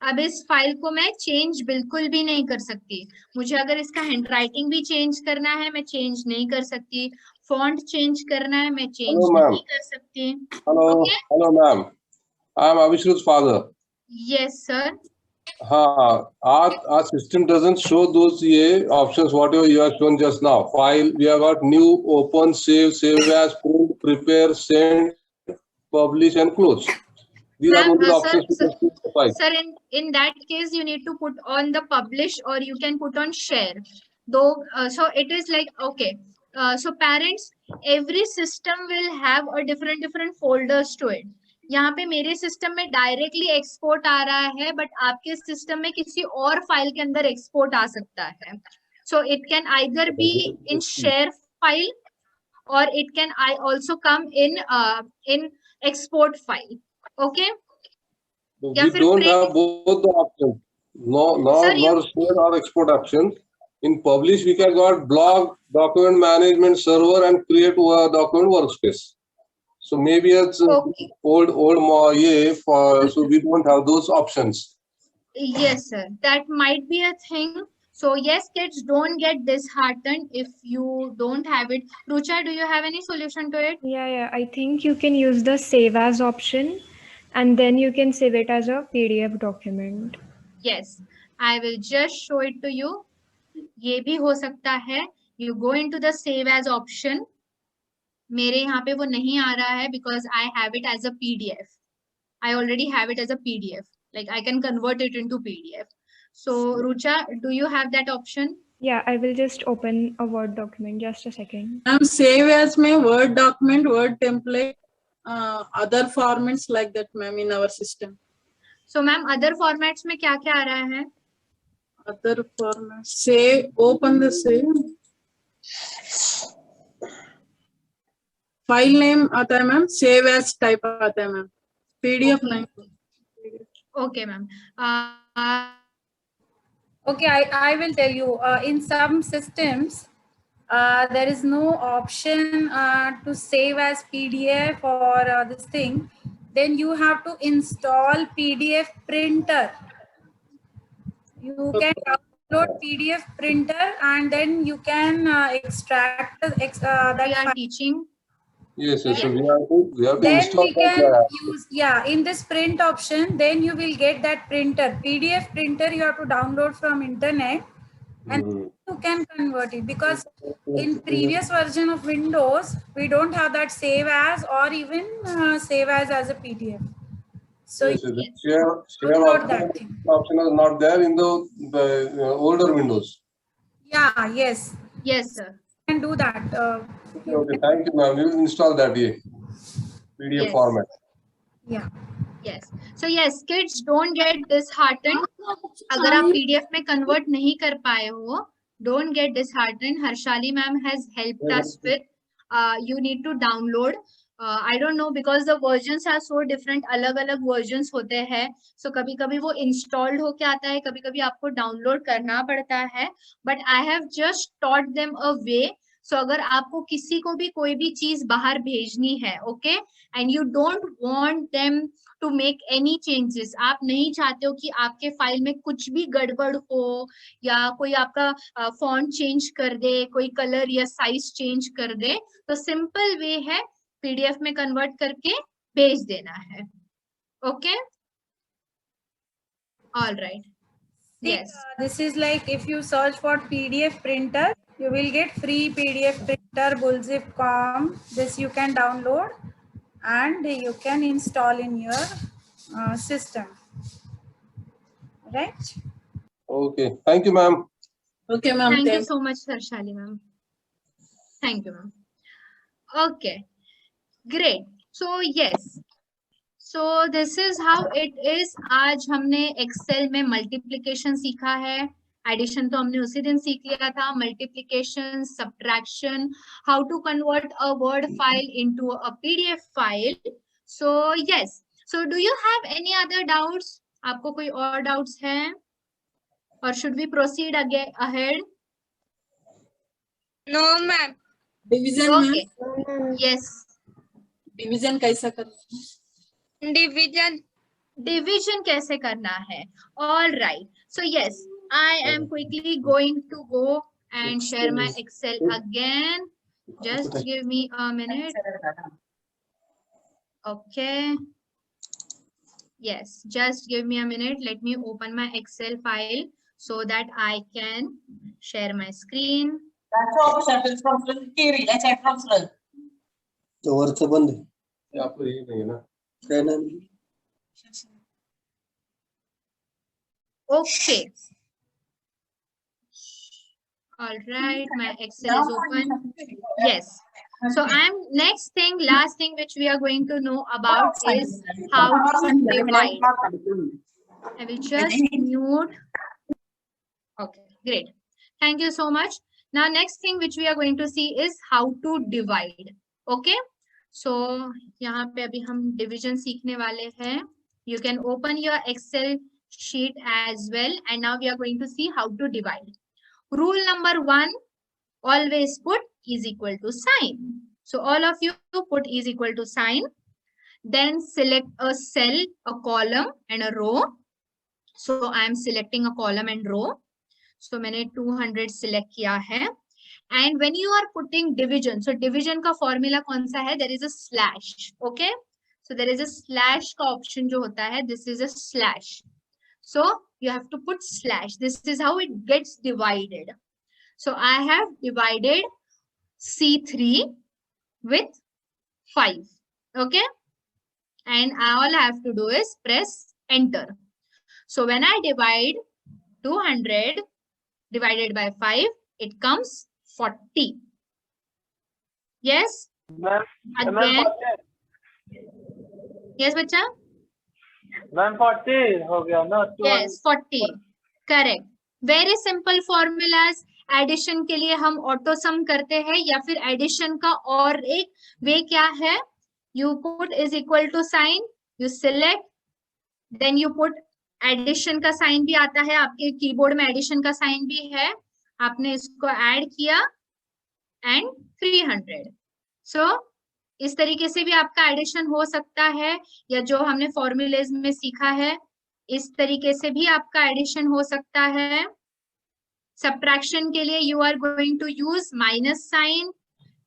अब इस फाइल को मैं चेंज बिल्कुल भी नहीं कर सकती. मुझे अगर इसका हैंडराइटिंग भी चेंज करना है, मैं चेंज नहीं कर सकती. फॉन्ट चेंज करना है, मैं चेंज Hello, ma'am. नहीं कर सकती. Hello, Okay? hello, ma'am. I am Avishru's father. Yes, sir. Our system doesn't show those options whatever you have shown just now. File, we have got new, open, save, save as, print, prepare, send, publish, and close. These are only the options we can see in the file. Sir, in that case, you need to put on the publish or you can put on share. Though, so it is like, okay. So parents, every system will have a different folders to it. यहाँ पे मेरे system में directly export आ रहा है, but आपके system में किसी और फाइल के अंदर एक्सपोर्ट आ सकता है. So it can either be in share file और it can also come in export file. Okay? We don't have both the options. No share or export options. In publish, we can got blog, document management server, and create a document workspace. So maybe it's old so we don't have those options. Yes, sir. That might be a thing. So yes, kids, don't get disheartened if you don't have it. Rucha, do you have any solution to it? Yeah. I think you can use the save as option and then you can save it as a PDF document. Yes, I will just show it to you. ये भी हो सकता है. You go into the save as option. मेरे यहाँ पे वो नहीं आ रहा है because I have it as a PDF. I already have it as a PDF. Like I can convert it into PDF. So Rucha, do you have that option? Yeah, I will just open a Word document. Just a second. Save as my Word document, Word template, other formats like that, ma'am, in our system. So ma'am, other formats में क्या क्या आ रहा है? Other formats. Save, open the save. File name आता है ma'am, save as type आता है ma'am, PDF नहीं. Okay ma'am. Okay, I will tell you. In some systems, there is no option to save as PDF or this thing. Then you have to install PDF printer. You can download PDF printer and then you can extract that. We are teaching Yes, yes. So we have to Then install we that. can use, yeah, in this print option, then you will get that printer, PDF printer you have to download from internet, and you can convert it, because in previous version of Windows, we don't have that save as or even save as a PDF. So Yes, you yes. Share download that thing. option is not there in the older Windows. Yeah, yes. Yes, sir. You can do that. Okay, thank you, ma'am. We will install that PDF Yes. format. Yeah. Yes. So yes, kids, don't get disheartened. अगर आप PDF में convert नहीं कर पाए हो, don't get disheartened. Harshali ma'am has helped us with. You need to download. I don't know, because the versions are so different. अलग-अलग versions होते हैं. So कभी-कभी वो installed होके आता है, कभी-कभी आपको download करना पड़ता है. But I have just taught them a way. So अगर आपको किसी को भी कोई भी चीज बाहर भेजनी है, okay, and you don't want them to make any changes, आप नहीं चाहते हो कि आपके फाइल में कुछ भी गड़बड़ हो या कोई आपका फॉन्ट चेंज कर दे, कोई कलर या साइज चेंज कर दे, तो सिंपल वे है पीडीएफ में कन्वर्ट करके भेज देना है. Okay, alright. Yes. This is like if you search for PDF printer, you will get free PDF printer bullzip.com. This you can download and you can install in your system. Right? Okay. Thank you, ma'am. Okay, ma'am. Thank you so much, Harshali ma'am. Thank you, ma'am. Okay, great. So yes. So this is how it is. आज हमने Excel में multiplication सीखा है, addition तो हमने उसी दिन सीख लिया था, multiplication, subtraction, how to convert a word file into a PDF file. So yes, so do you have any other doubts? आपको कोई और डाउट्स हैं? और should we proceed ahead? No ma'am. Division okay, yes. Division कैसा करना? Division कैसे करना है? All right. So yes, I am quickly going to go and share my Excel again. Just give me a minute. Okay. Yes, just give me a minute. Let me open my Excel file so that I can share my screen. तो वरचं बंद आहे. आपलं हे नाही ना. Okay. All right, my Excel is open. Yes. So last thing which we are going to know about is how to divide. I will just mute. Okay, great. Thank you so much. Now, next thing which we are going to see is how to divide. Okay. So यहाँ पे अभी हम division सीखने वाले हैं. You can open your Excel sheet as well. And now we are going to see how to divide. Rule number 1, always put is equal to sign. So all of you put is equal to sign. Then select a cell, a column and a row. So I am selecting a column and row. So मैंने 200 select किया है. And when you are putting division, so division का formula कौन सा है? There is a slash. Okay. So there is a slash का option जो होता है. This is a slash. So you have to put slash. This is how it gets divided. So I have divided C3 with 5. Okay. And all I have to do is press enter. So when I divide 200 divided by 5, it comes 40. Yes? Again. Yes, bacha? Ma'am, 40 हो गया ना? Yes, 40. Correct. Very simple formulas. Addition के लिए हम auto सम करते हैं या फिर एडिशन का और एक वे क्या है? You put is equal to sign, you select, then you put addition का साइन भी आता है, आपके कीबोर्ड में एडिशन का साइन भी है, आपने इसको ऐड किया एंड 300. सो इस तरीके से भी आपका एडिशन हो सकता है, या जो हमने फॉर्मूलेज में सीखा है इस तरीके से भी आपका एडिशन हो सकता है. सब्ट्रैक्शन के लिए you are going to use minus sign,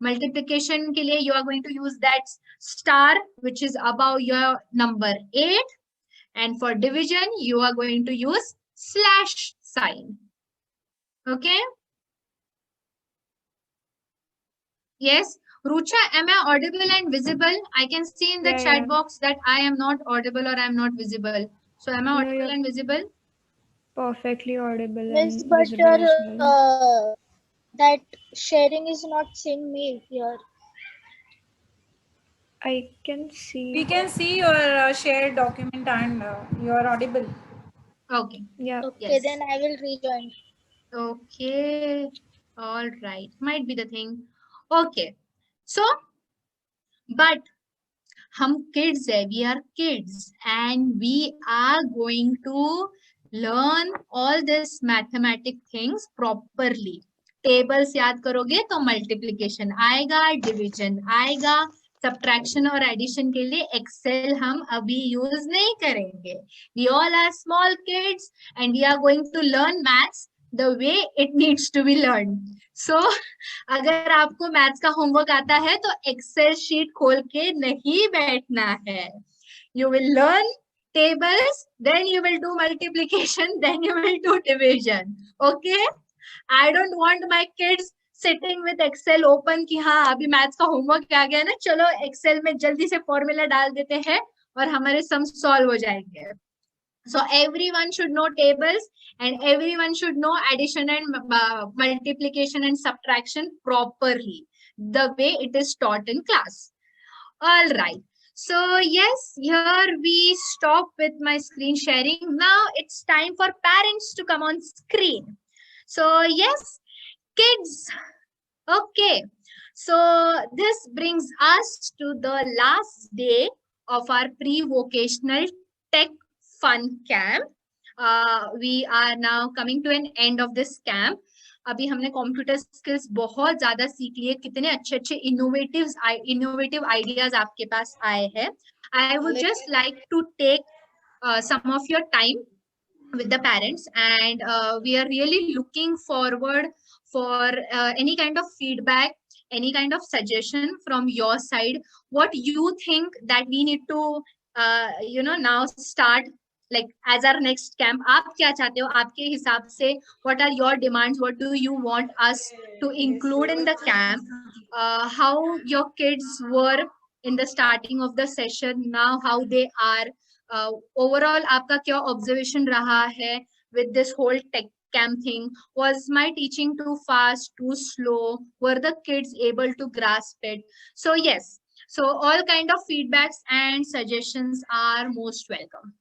Multiplication के लिए you are going to use that star which is above your number 8, and for division you are going to use slash sign. Okay. Yes, Rucha, am I audible and visible? I can see in the Yeah, chat yeah. box that I am not audible or I am not visible. So am I No, audible you're and visible? perfectly audible Miss, and but visible as well. that sharing is not seeing me here. I can see. We can see your shared document and you are audible. Okay. Yeah. Okay, Yes. then I will rejoin. Okay. All right. Might be the thing. Okay. So, but हम kids है, we are kids and we are going to learn all this mathematic things properly. Tables याद करोगे तो multiplication आएगा, division आएगा, subtraction और addition के लिए Excel हम अभी use नहीं करेंगे. We all are small kids and we are going to learn maths the way it needs to be learned. So, अगर आपको मैथ्स का होमवर्क आता है तो एक्सेल शीट खोल के नहीं बैठना है. You will learn tables, then you will do multiplication, then you will do division. Okay? I don't want my kids sitting with Excel open कि हाँ अभी मैथ्स का होमवर्क आ गया ना, चलो एक्सेल में जल्दी से फॉर्मूला डाल देते हैं और हमारे सम सॉल्व हो जाएंगे. So everyone should know tables and everyone should know addition and multiplication and subtraction properly, the way it is taught in class. All right. So yes, here we stop with my screen sharing. Now it's time for parents to come on screen. So yes, kids. Okay. So this brings us to the last day of our pre-vocational tech fun camp. We are now coming to an end of this camp. अभी हमने computer skills बहुत ज्यादा सीख लिए, कितने अच्छे अच्छे innovative ideas आपके पास आए हैं. I would just like to take some of your time with the parents and we are really looking forward for any kind of feedback, any kind of suggestion from your side. What you think that we need to now start like as our next camp. आप क्या चाहते हो आपके हिसाब से? What are your demands? What do you want us to include in the camp? How your kids were in the starting of the session, now how they are. Overall आपका क्या observation रहा है with this whole tech camp thing? Was my teaching too fast, too slow? Were the kids able to grasp it? So yes, so all kind of feedbacks and suggestions are most welcome.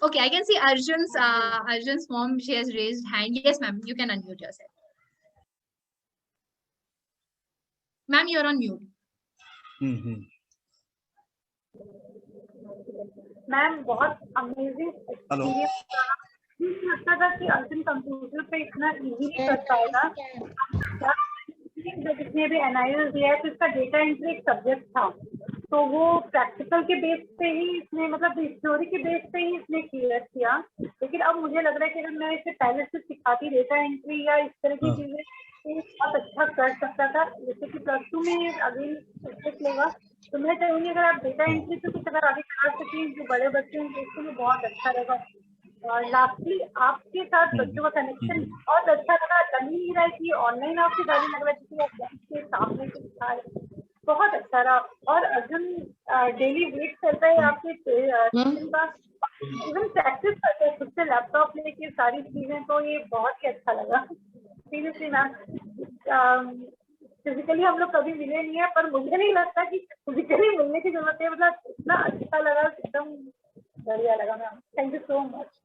Okay, I can see Arjun's mom, she has raised hand. Yes, ma'am, you can unmute yourself. Ma'am, you're on mute. Ma'am बहुत amazing experience था. मुझे लगता था कि Arjun computer पे इतना easily कर पाएगा. जिसने भी एनआईएल दिया है तो इसका डेटा एंट्री एक सब्जेक्ट था, तो वो प्रैक्टिकल के बेस पे ही इसने मतलब थ्योरी के बेस पे ही इसने क्लियर किया. लेकिन अब मुझे लग रहा है कि अगर मैं इसे पहले से सिखाती डेटा एंट्री या इस तरह की चीजें तो बहुत अच्छा कर सकता था. जैसे कि +2 में अगेन सब्जेक्ट लेगा तो मैं चाहूंगी अगर आप डेटा एंट्री से कुछ अगर आगे करा सकें जो बड़े बच्चे हैं तो उसके लिए बहुत अच्छा रहेगा. और लास्टली आपके साथ बच्चों का कनेक्शन बहुत अच्छा लगा. लग ही नहीं रहा है कि ऑनलाइन आपके गाड़ी लग रहा है क्योंकि आप के सामने से दिखा रहे. बहुत अच्छा रहा. और अर्जुन डेली वेट करता है आपके सेशन का, इवन प्रैक्टिस करते हैं खुद से लैपटॉप लेके सारी चीजें, तो ये बहुत ही अच्छा लगा. सीरियसली मैम, फिजिकली हम लोग कभी मिले नहीं है पर मुझे नहीं लगता कि फिजिकली मिलने की जरूरत है. मतलब इतना अच्छा लगा, एकदम बढ़िया लगा ma'am. Thank you so much.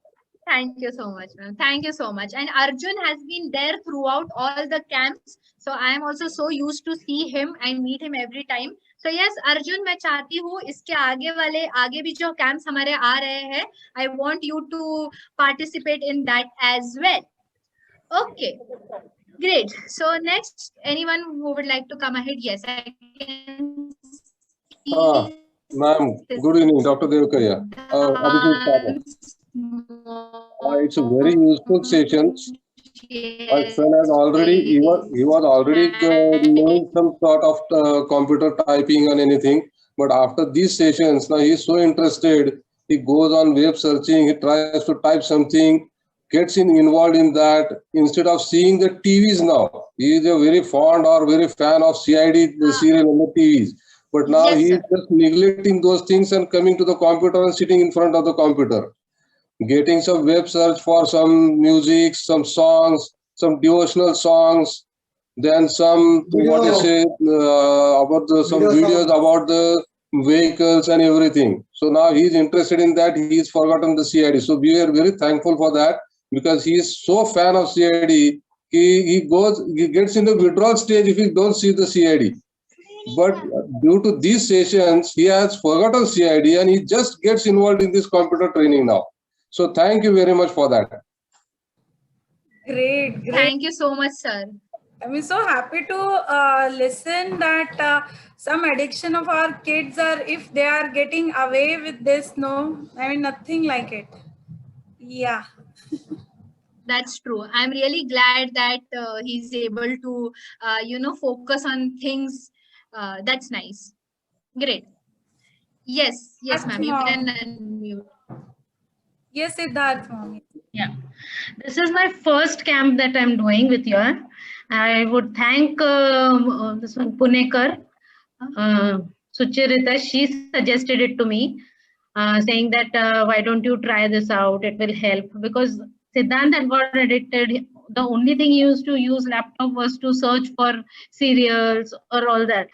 Thank you so much, ma'am. Thank you so much. And Arjun has been there throughout all the camps. So I am also so used to see him and meet him every time. So yes, Arjun, मैं चाहती हूँ इसके आगे भी जो camps हमारे आ रहे हैं, I want you to participate in that as well. Okay, great. So next, anyone who would like to come ahead? Yes, I can see. Ma'am, good evening, Dr. Devkarya. It's a very useful session. My son has already, he was already knowing some sort of computer typing and anything. But after these sessions, now he is so interested. He goes on web searching. He tries to type something, gets involved in that instead of seeing the TVs now. He is a very fond or very fan of CID the serial on the TVs. But now Yes, he is sir. just neglecting those things and coming to the computer and sitting in front of the computer, getting some web search for some music, some songs, some devotional songs, then some what you say about some videos about the vehicles and everything. So now he's interested in that. He's forgotten the CID. So we are very thankful for that because he is so fan of CID. He gets in the withdrawal stage if he don't see the CID. But due to these sessions, he has forgotten CID and he just gets involved in this computer training now. So thank you very much for that. Great, great. Thank you so much, sir. I'm so happy to listen that some addiction of our kids are, if they are getting away with this, no, I mean, nothing like it. Yeah. That's true. I'm really glad that he's able to, focus on things. That's nice. Great. Yes, ma'am. You can unmute. Yes, Siddharth, mommy. Yeah, this is my first camp that I'm doing with you all. I would thank this one Punekar, Sucharita. She suggested it to me, saying that why don't you try this out? It will help, because Siddhant had got addicted. The only thing he used to use laptop was to search for serials or all that.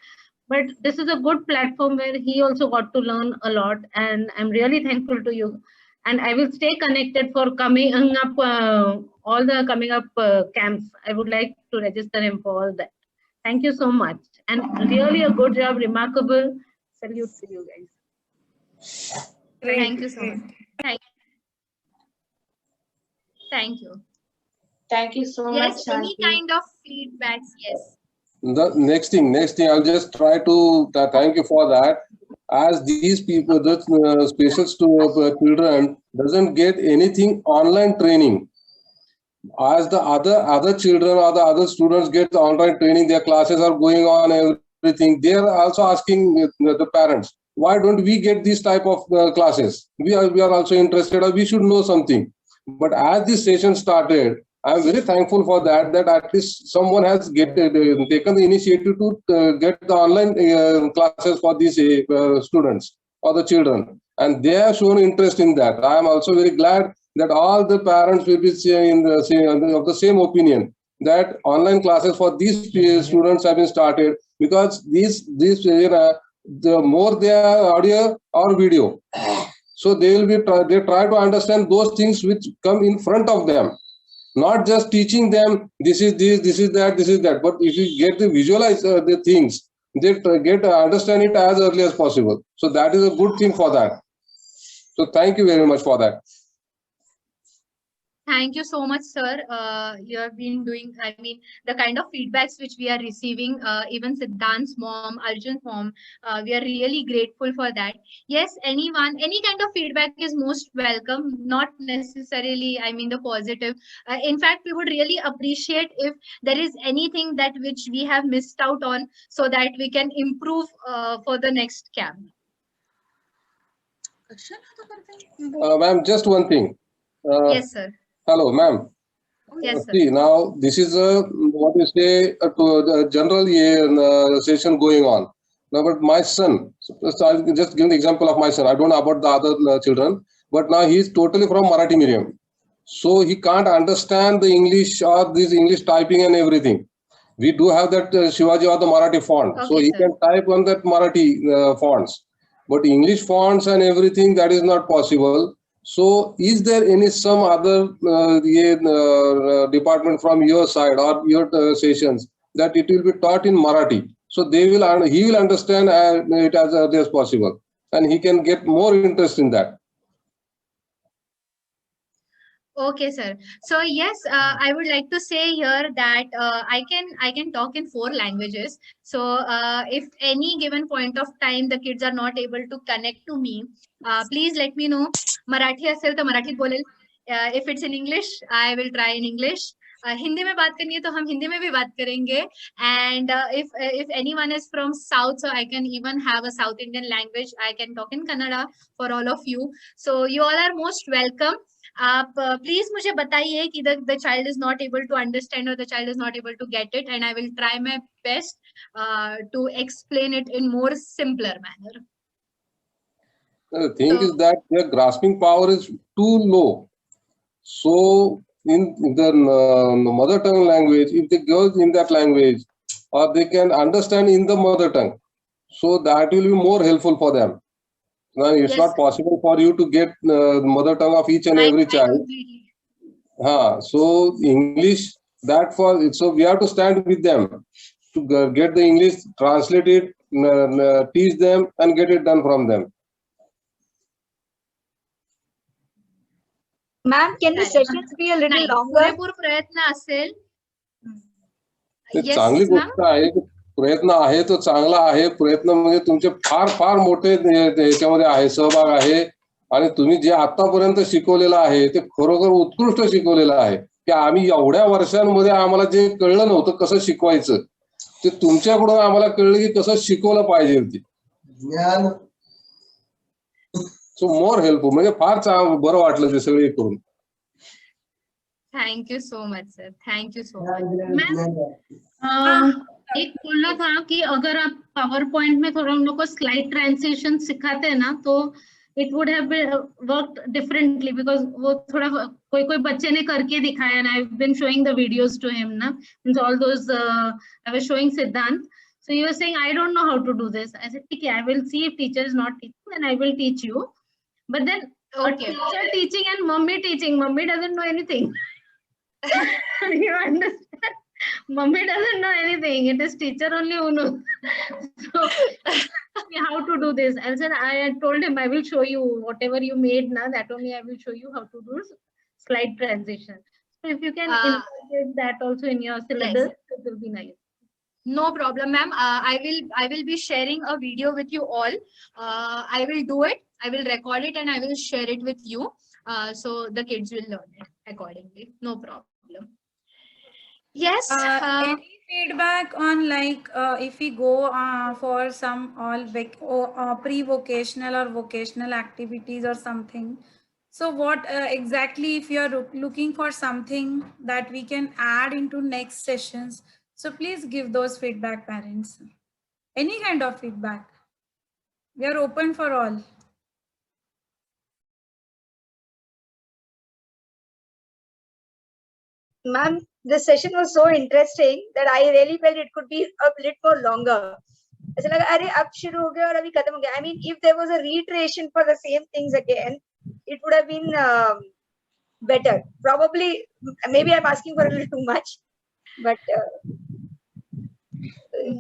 But this is a good platform where he also got to learn a lot, and I'm really thankful to you. And I will stay connected for coming up, all the coming up camps. I would like to register him for all that. Thank you so much. And really a good job, remarkable. Salute to you guys. Thank you so much. Thank you. Thank you so Yes, much, any Shanti. kind of feedbacks, yes. The next thing, I'll just try to thank you for that. As these people, the special children doesn't get anything online training. As the other children or the other students get online training, their classes are going on, everything. They are also asking the parents, why don't we get this type of classes? We are also interested, or we should know something. But as this session started, I am very thankful for that. That at least someone has taken the initiative to get the online classes for these students or the children, and they have shown interest in that. I am also very glad that all the parents will be of the same opinion that online classes for these students have been started, because the more they are audio or video, so they try to understand those things which come in front of them. Not just teaching them this is that, but if you get to visualize the things, they get understand it as early as possible. So that is a good thing for that. So thank you very much for that. Thank you so much, sir. You have been doing, I mean, the kind of feedbacks which we are receiving, even Siddhant's mom, Arjun's mom, we are really grateful for that. Yes, any kind of feedback is most welcome, not necessarily, I mean, the positive. In fact, we would really appreciate if there is anything that which we have missed out on, so that we can improve for the next camp. Ma'am, just one thing. Yes, sir. Hello, ma'am. Yes, sir. See, now this is a what you say a general session going on. Now, but my son, so I'll just give the example of my son. I don't know about the other children, but now he is totally from Marathi medium, so he can't understand the English or this English typing and everything. We do have that Shivaji or the Marathi font, so he can type on that Marathi fonts, but English fonts and everything, that is not possible. So is there some other department from your side or your sessions that it will be taught in Marathi? So he will understand it as early as possible, and he can get more interest in that. Okay, sir. So yes, I would like to say here that I can talk in 4 languages. So if any given point of time the kids are not able to connect to me, please let me know. Marathi asel to Marathi bolel. If it's in English, I will try in English. Hindi में बात करनी है तो हम हिंदी में भी बात करेंगे. And if anyone is from South, so I can even have a South Indian language. I can talk in Kannada for all of you. So you all are most welcome. आप प्लीज मुझे बताइए कि the child is not able to understand or the child is not able to get it, and I will try my best to explain it in more simpler manner. The thing is that their grasping power is too low. So in the mother tongue language, if they go in that language, or they can understand in the mother tongue, so that will be more helpful for them. Now, it's not possible for you to get mother tongue of each and every child. So English, so we have to stand with them to get the English, translate it, teach them, and get it done from them. Ma'am, can the sessions be a little longer? पुरेपूर प्रयत्न असेल. चांगली गोष्ट आहे. प्रयत्न आहे तो चांगला आहे. प्रयत्न म्हणजे तुमचे फार फार मोठे त्याच्यामध्ये आहे, सहभाग आहे. आणि तुम्ही जे आतापर्यंत शिकवलेलं आहे ते खरोखर उत्कृष्ट शिकवलेलं आहे. की आम्ही एवढ्या वर्षांमध्ये आम्हाला जे कळलं नव्हतं कसं शिकवायचं ते तुमच्याकडून आम्हाला कळलं की कसं शिकवलं पाहिजे ते. सो मोर हेल्पफुल, म्हणजे फार बरं वाटलं ते सगळे करून. Thank you so much sir, thank you so much. एक बोलना था कि अगर आप पावर पॉइंट में थोड़ा हम लोग को स्लाइड ट्रांजिशन सिखाते हैं ना तो it would have worked differently, because वो थोड़ा कोई बच्चे ने करके दिखाया ना. I have been showing the videos to him ना, means all those I was showing Siddhant. So he was saying, I don't know how to do this. I said, okay, I will see if teacher is not teaching, then I will teach you. But then teacher teaching and mummy teaching, mummy doesn't know anything. You understand? Mummy doesn't know anything. It is teacher only who knows. So how to do this? I said, I told him I will show you whatever you made now. That only I will show you how to do slide transition. So if you can integrate that also in your syllabus, it will be nice. No problem, ma'am. I will be sharing a video with you all. I will do it. I will record it and I will share it with you. So the kids will learn it accordingly. No problem. Yes. Any feedback on like if we go for some pre-vocational or vocational activities or something? So what exactly, if you are looking for something that we can add into next sessions, so please give those feedback, parents. Any kind of feedback. We are open for all. Ma'am, this session was so interesting that I really felt it could be a bit more longer. I mean, if there was a reiteration for the same things again, it would have been better. Probably, maybe I'm asking for a little too much, but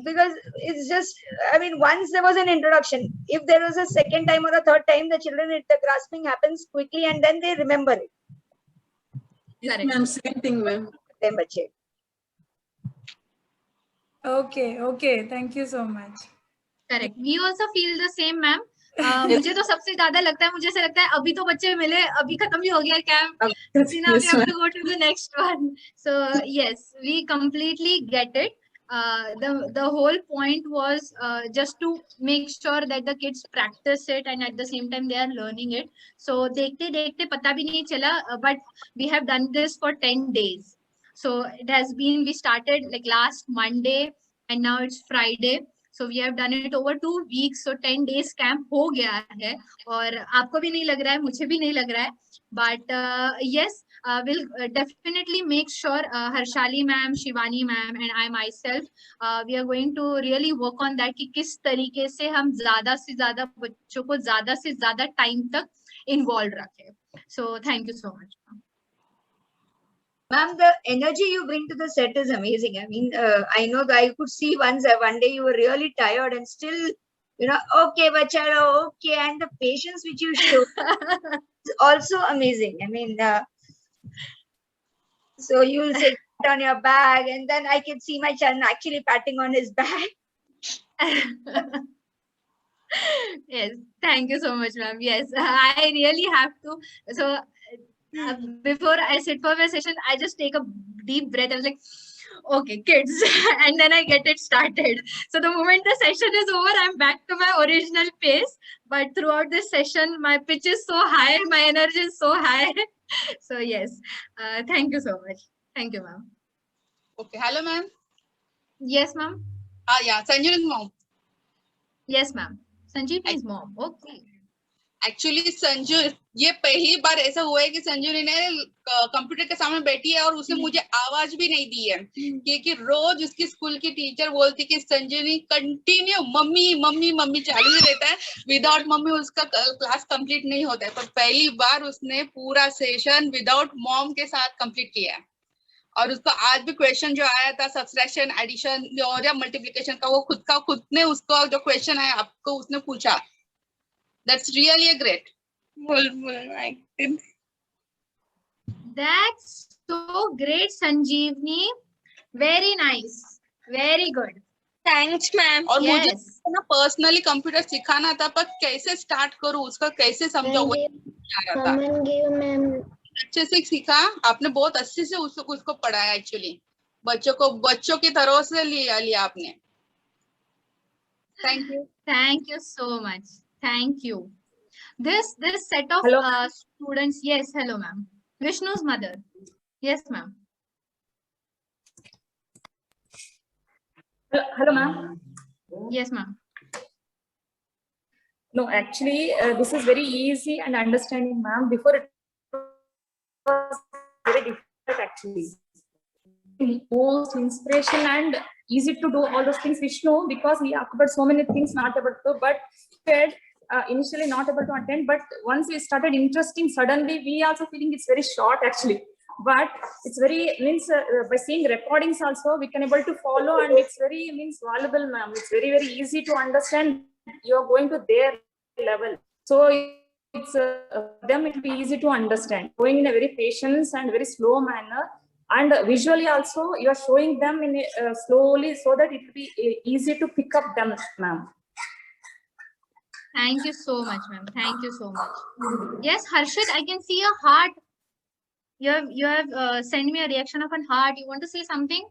because it's just, I mean, once there was an introduction, if there was a second time or a third time, the children, the grasping happens quickly and then they remember it. Yes, ma'am, same thing, ma'am. Okay, thank you so much. Correct. We also feel the same, ma'am. मुझे तो सबसे ज्यादा लगता है, मुझे ऐसा लगता है अभी तो बच्चे मिले, अभी खत्म भी हो गया camp, now we have to go to the next one. So yes, we completely get it. The whole point was just to make sure that the kids practice it and at the same time they are learning it. So देखते देखते पता भी नहीं चला, but we have done this for 10 days. So it has been, we started like last Monday and now it's Friday. So we have done it over 2 weeks. So 10 days camp हो गया है और आपको भी नहीं लग रहा है, मुझे भी नहीं लग रहा है. But yes, we'll definitely make sure Harshali ma'am, Shivani ma'am and I myself, we are going to really work on that कि किस तरीके से हम ज़्यादा से ज़्यादा बच्चों को ज़्यादा से ज़्यादा time तक involved रखें. So thank you so much. Ma'am, the energy you bring to the set is amazing. I mean, I know that I could see one day you were really tired and still, you know, okay, bachalo, okay, and the patience which you show is also amazing. I mean, so you'll sit on your bag and then I can see my child actually patting on his back. Yes, thank you so much, ma'am. Yes, I really have to. So before I sit for my session, I just take a deep breath. I was like, okay, kids, and then I get it started. So the moment the session is over, I'm back to my original pace. But throughout this session, my pitch is so high, my energy is so high. So yes, thank you so much. Thank you, ma'am. Okay, hello, ma'am. Yes, ma'am. Yeah, Sanjeev's mom. Yes, ma'am. Sanjeev's mom. Okay. Actually Sanju, ये पहली बार ऐसा हुआ है कि संजूनी ने computer के सामने बैठी है और उसने मुझे आवाज भी नहीं दी है, क्योंकि रोज उसकी स्कूल की टीचर बोलती कि संजूनी कंटिन्यू मम्मी मम्मी मम्मी चालू ही रहता है, विदाउट मम्मी उसका क्लास कंप्लीट नहीं होता है। पर पहली बार उसने पूरा सेशन विदाउट मॉम के साथ कंप्लीट किया है। और उसको आज भी क्वेश्चन जो आया था सब्सट्रैक्शन, एडिशन और या मल्टीप्लिकेशन का, वो खुद ने उसको जो क्वेश्चन है आपको उसने पूछा। That's really a great. That's so great, Sanjeevni. Very nice. Very good. Thanks, ma'am. और मुझे ना पर्सनली कंप्यूटर सिखाना था, पर कैसे स्टार्ट करूँ, उसका कैसे समझाऊँ, वो आ रहा था। अच्छे से सीखा आपने, बहुत अच्छे से उसको पढ़ाया। एक्चुअली बच्चों की तरह से लिया आपने। Thank you. Thank you so much. Thank you. This set of students. Yes, hello, ma'am. Vishnu's mother. Yes, ma'am. Hello, ma'am. Yes, ma'am. No, actually, this is very easy and understanding, ma'am. Before it was very difficult, actually. Most inspiration and easy to do all those things, Vishnu, because he occupied so many things not able to, but initially not able to attend, but once we started interesting, suddenly we also feeling it's very short actually, but it's very by seeing recordings also we can able to follow, and it's very valuable, ma'am. It's very easy to understand. You're going to their level, so it's them it will be easy to understand, going in a very patience and very slow manner, and visually also you are showing them in a, slowly, so that it will be easy to pick up them, ma'am. Thank you so much, ma'am. Thank you so much. Yes, Harshit, I can see a heart. You have sent me a reaction of a heart. You want to say something?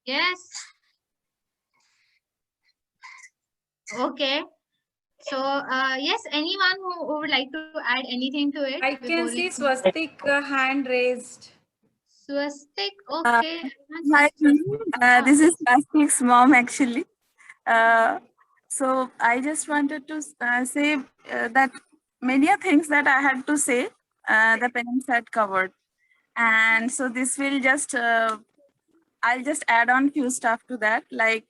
Yes. Okay. So, yes, anyone who would like to add anything to it? I can see Swastik hand raised. Swastik, okay. Hi, this is Swastik's mom actually. So I just wanted to say that many things that I had to say, the parents had covered. And so this will just, I'll just add on few stuff to that. Like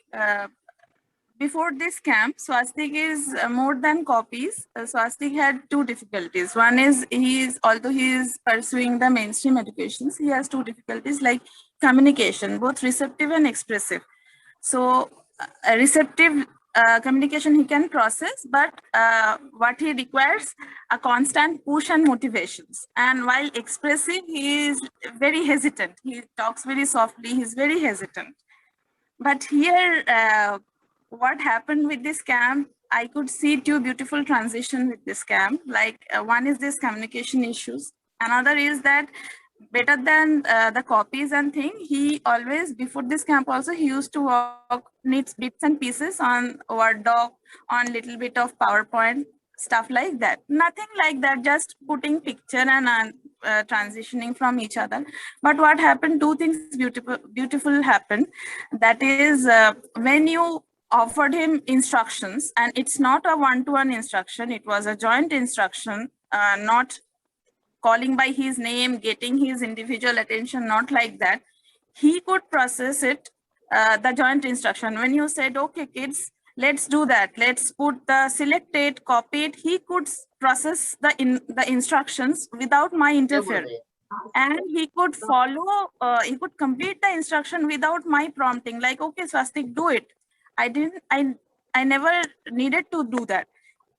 before this camp, Swastik is more than copies. Swastik had two difficulties. One is although he is pursuing the mainstream educations, he has two difficulties like communication, both receptive and expressive. So receptive communication he can process, but what he requires a constant push and motivations. And while expressive, he is very hesitant. He talks very softly. He's very hesitant. But here, what happened with this camp, I could see two beautiful transitions with this camp. Like one is this communication issues. Another is that better than the copies and thing, he always, before this camp also, he used to work needs bits and pieces on Word doc, on little bit of PowerPoint, stuff like that. Nothing like that, just putting picture and transitioning from each other. But what happened, two things beautiful happened. That is when you offered him instructions, and it's not a one-to-one instruction, it was a joint instruction, not calling by his name, getting his individual attention, not like that. He could process it, the joint instruction. When you said, okay, kids, let's do that. Let's put the selected, copied. He could process the instructions without my interference. And he could follow, he could complete the instruction without my prompting, like, okay, Swastik, do it. I never needed to do that.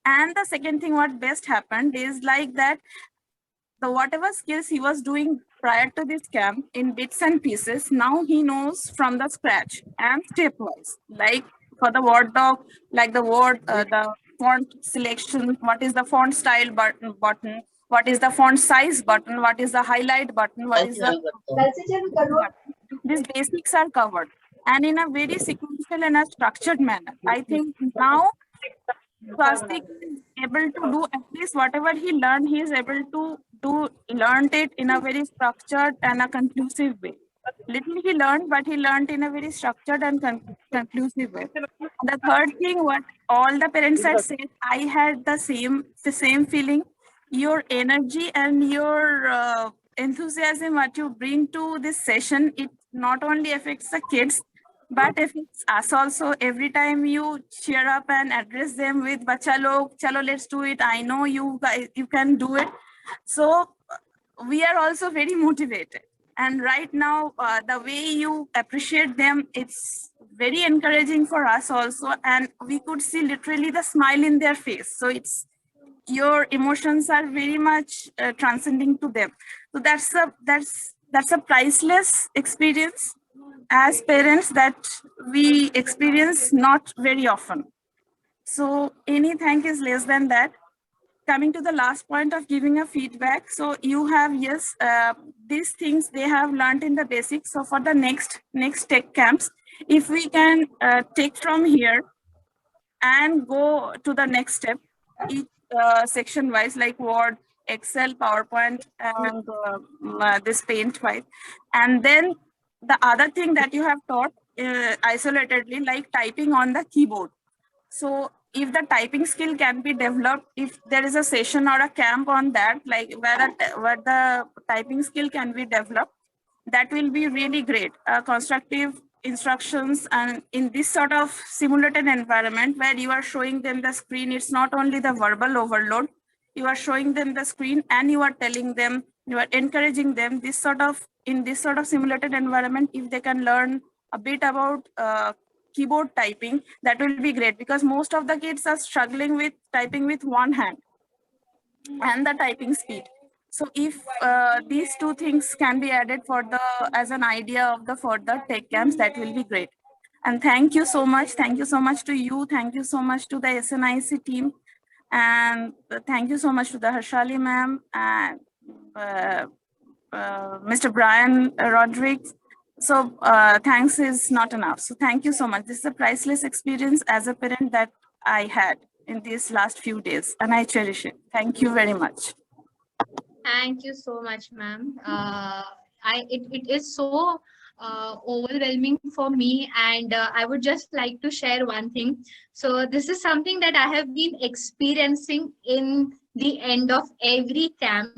And the second thing, what best happened is like that, the whatever skills he was doing prior to this camp in bits and pieces, now he knows from the scratch and stepwise. Like for the Word doc, like the word, the font selection, what is the font style button, what is the font size button, what is the highlight button, what is the button. These basics are covered and in a very sequential and a structured manner. I think now Swastik is able to do at least whatever he learned, he is able to learn it in a very structured and a conclusive way. Little he learned, but he learned in a very structured and conclusive way. The third thing, what all the parents had said, I had the same feeling. Your energy and your enthusiasm, what you bring to this session, it not only affects the kids, but affects us also. Every time you cheer up and address them with "Bacha log, chalo, let's do it. I know you guys, you can do it." So we are also very motivated. And right now, the way you appreciate them, it's very encouraging for us also. And we could see literally the smile in their face. So it's your emotions are very much transcending to them. So that's a priceless experience as parents that we experience not very often. So any thank is less than that. Coming to the last point of giving a feedback. So you have, yes, these things they have learned in the basics. So for the next tech camps, if we can take from here and go to the next step, each section wise, like Word, Excel, PowerPoint, and this Paint, right? And then the other thing that you have taught isolatedly, like typing on the keyboard. So if the typing skill can be developed, if there is a session or a camp on that, like where the typing skill can be developed, that will be really great. Constructive instructions, and in this sort of simulated environment where you are showing them the screen, it's not only the verbal overload, you are showing them the screen and you are telling them, you are encouraging them in this sort of simulated environment. If they can learn a bit about keyboard typing, that will be great, because most of the kids are struggling with typing with one hand and the typing speed. So if these two things can be added as an idea of the further tech camps, that will be great. And thank you so much. Thank you so much to you. Thank you so much to the SNIC team. And thank you so much to the Harshali ma'am and Mr. Brian Rodriguez. So thanks is not enough. So thank you so much. This is a priceless experience as a parent that I had in these last few days, and I cherish it. Thank you very much. Thank you so much, ma'am. It is so overwhelming for me, and I would just like to share one thing. So this is something that I have been experiencing in the end of every camp.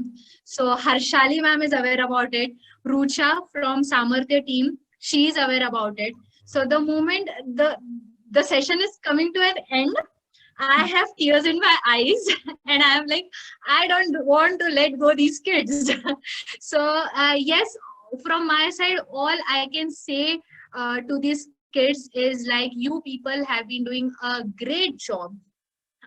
So Harshali ma'am is aware about it. Rucha from Samarthya team, she is aware about it. So the moment the session is coming to an end, I have tears in my eyes and I am like, I don't want to let go these kids. So yes, from my side, all I can say to these kids is like, you people have been doing a great job.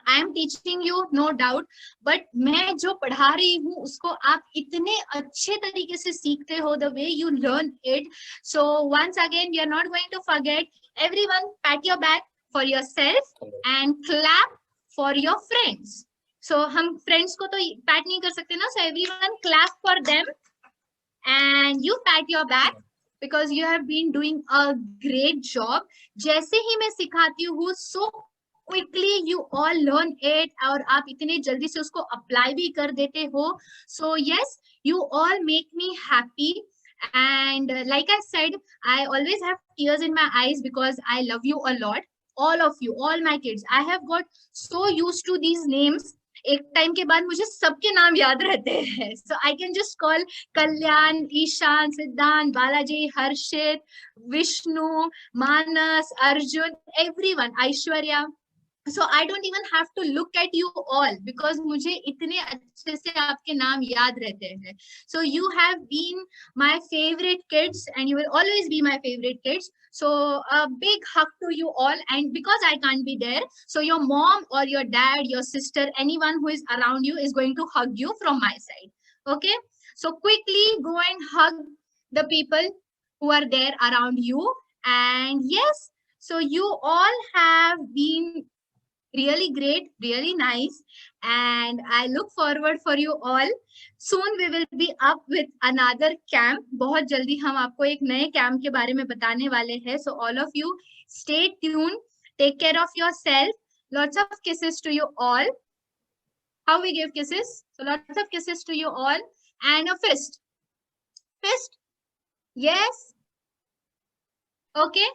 I am teaching you, no doubt, but मैं जो पढ़ा रही हूँ उसको आप इतने अच्छे तरीके से सीखते हो, the way you learn it. So once again, we are not going to forget. Everyone, pat your back for yourself and clap for your friends. So हम friends को तो pat नहीं कर सकते ना. So everyone clap for them and you pat your back because you have been doing a great job. जैसे ही मैं सिखाती हूँ, so quickly you all learn it और आप इतने जल्दी से उसको apply भी कर देते हो. So yes, you all make me happy. And like I said, I always have tears in my eyes because I love you a lot. All of you, all my kids. I have got so used to these names. एक time के बाद मुझे सबके नाम याद रहते हैं. So I can just call Kalyan, Ishan, Siddhant, Balaji, Harshit, Vishnu, Manas, Arjun, everyone, Aishwarya. So I don't even have to look at you all because मुझे इतने अच्छे से आपके नाम याद रहते हैं. So you have been my favorite kids and you will always be my favorite kids. So a big hug to you all. And because I can't be there, so your mom or your dad, your sister, anyone who is around you is going to hug you from my side. Okay. So quickly go and hug the people who are there around you. And yes, so you all have been Really great, really nice, and I look forward for you all. Soon we will be up with another camp. बहुत जल्दी हम आपको एक नए camp के बारे में बताने वाले हैं. So all of you stay tuned. Take care of yourself. Lots of kisses to you all. How we give kisses? So lots of kisses to you all and a fist. Fist. Yes. Okay.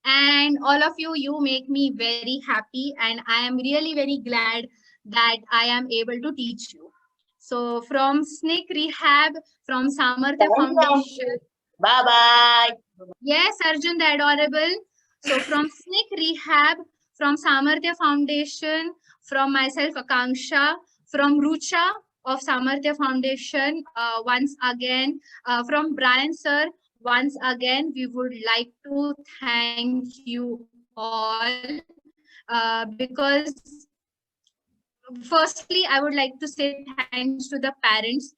And all of you, you make me very happy, and I am really very glad that I am able to teach you. So from SNCC Rehab, from Samarthya Foundation. Bye-bye. Yes, Arjun the Adorable. So from SNCC Rehab, from Samarthya Foundation, from myself Akanksha, from Rucha of Samarthya Foundation, once again, from Brian sir, once again, we would like to thank you all because firstly, I would like to say thanks to the parents.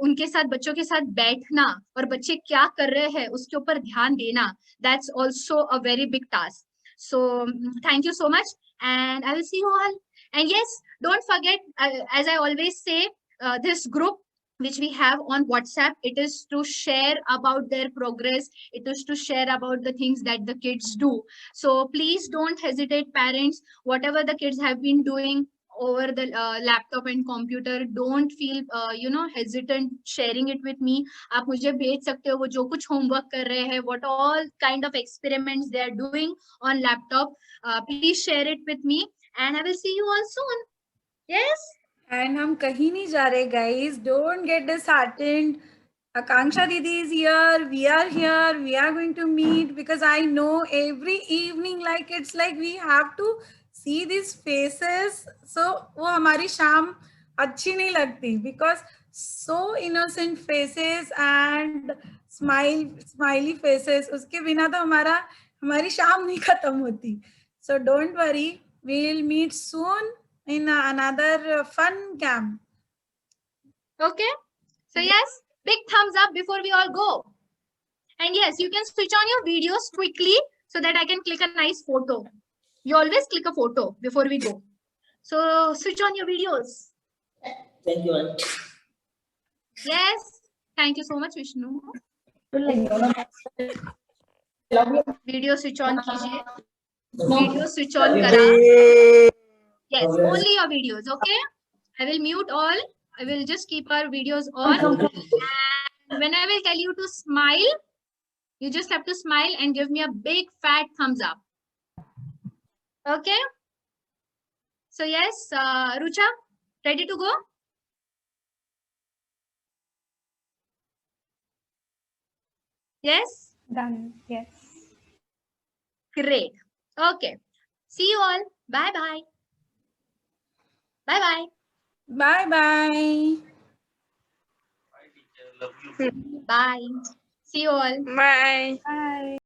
उनके साथ बच्चों के साथ बैठना और बच्चे क्या कर रहे हैं उसके ऊपर ध्यान देना, that's also a very big task. So thank you so much, and I will see you all. And yes, don't forget, as I always say, this group which we have on WhatsApp, it is to share about their progress. It is to share about the things that the kids do. So please don't hesitate, parents, whatever the kids have been doing over the laptop and computer, don't feel hesitant sharing it with me. आप मुझे भेज सकते हो वो जो कुछ homework कर रहे हैं, what all kind of experiments they are doing on laptop. Please share it with me, and I will see you all soon. Yes. And हम कहीं नहीं जा रहे, guys. Don't get disheartened. Akanksha Didi is here. We are here. We are going to meet, because I know every evening, like it's like we have to see these faces. So वो हमारी शाम अच्छी नहीं लगती, because so innocent faces and smiley faces. उसके बिना तो हमारी शाम नहीं खत्म होती. So don't worry. We'll meet soon in another fun camp. Okay. So yes, big thumbs up before we all go. And yes, you can switch on your videos quickly so that I can click a nice photo. You always click a photo before we go. So switch on your videos. Thank you, Aunt. Yes. Thank you so much, Vishnu. Video switch on कीजिए. Video switch on करा. Yes, only your videos, okay? I will mute all. I will just keep our videos on. And when I will tell you to smile, you just have to smile and give me a big fat thumbs up. Okay? So yes, Rucha, ready to go? Yes? Done. Yes. Great. Okay. See you all. Bye-bye. Bye-bye. Bye-bye. Bye. See you all. Bye. Bye.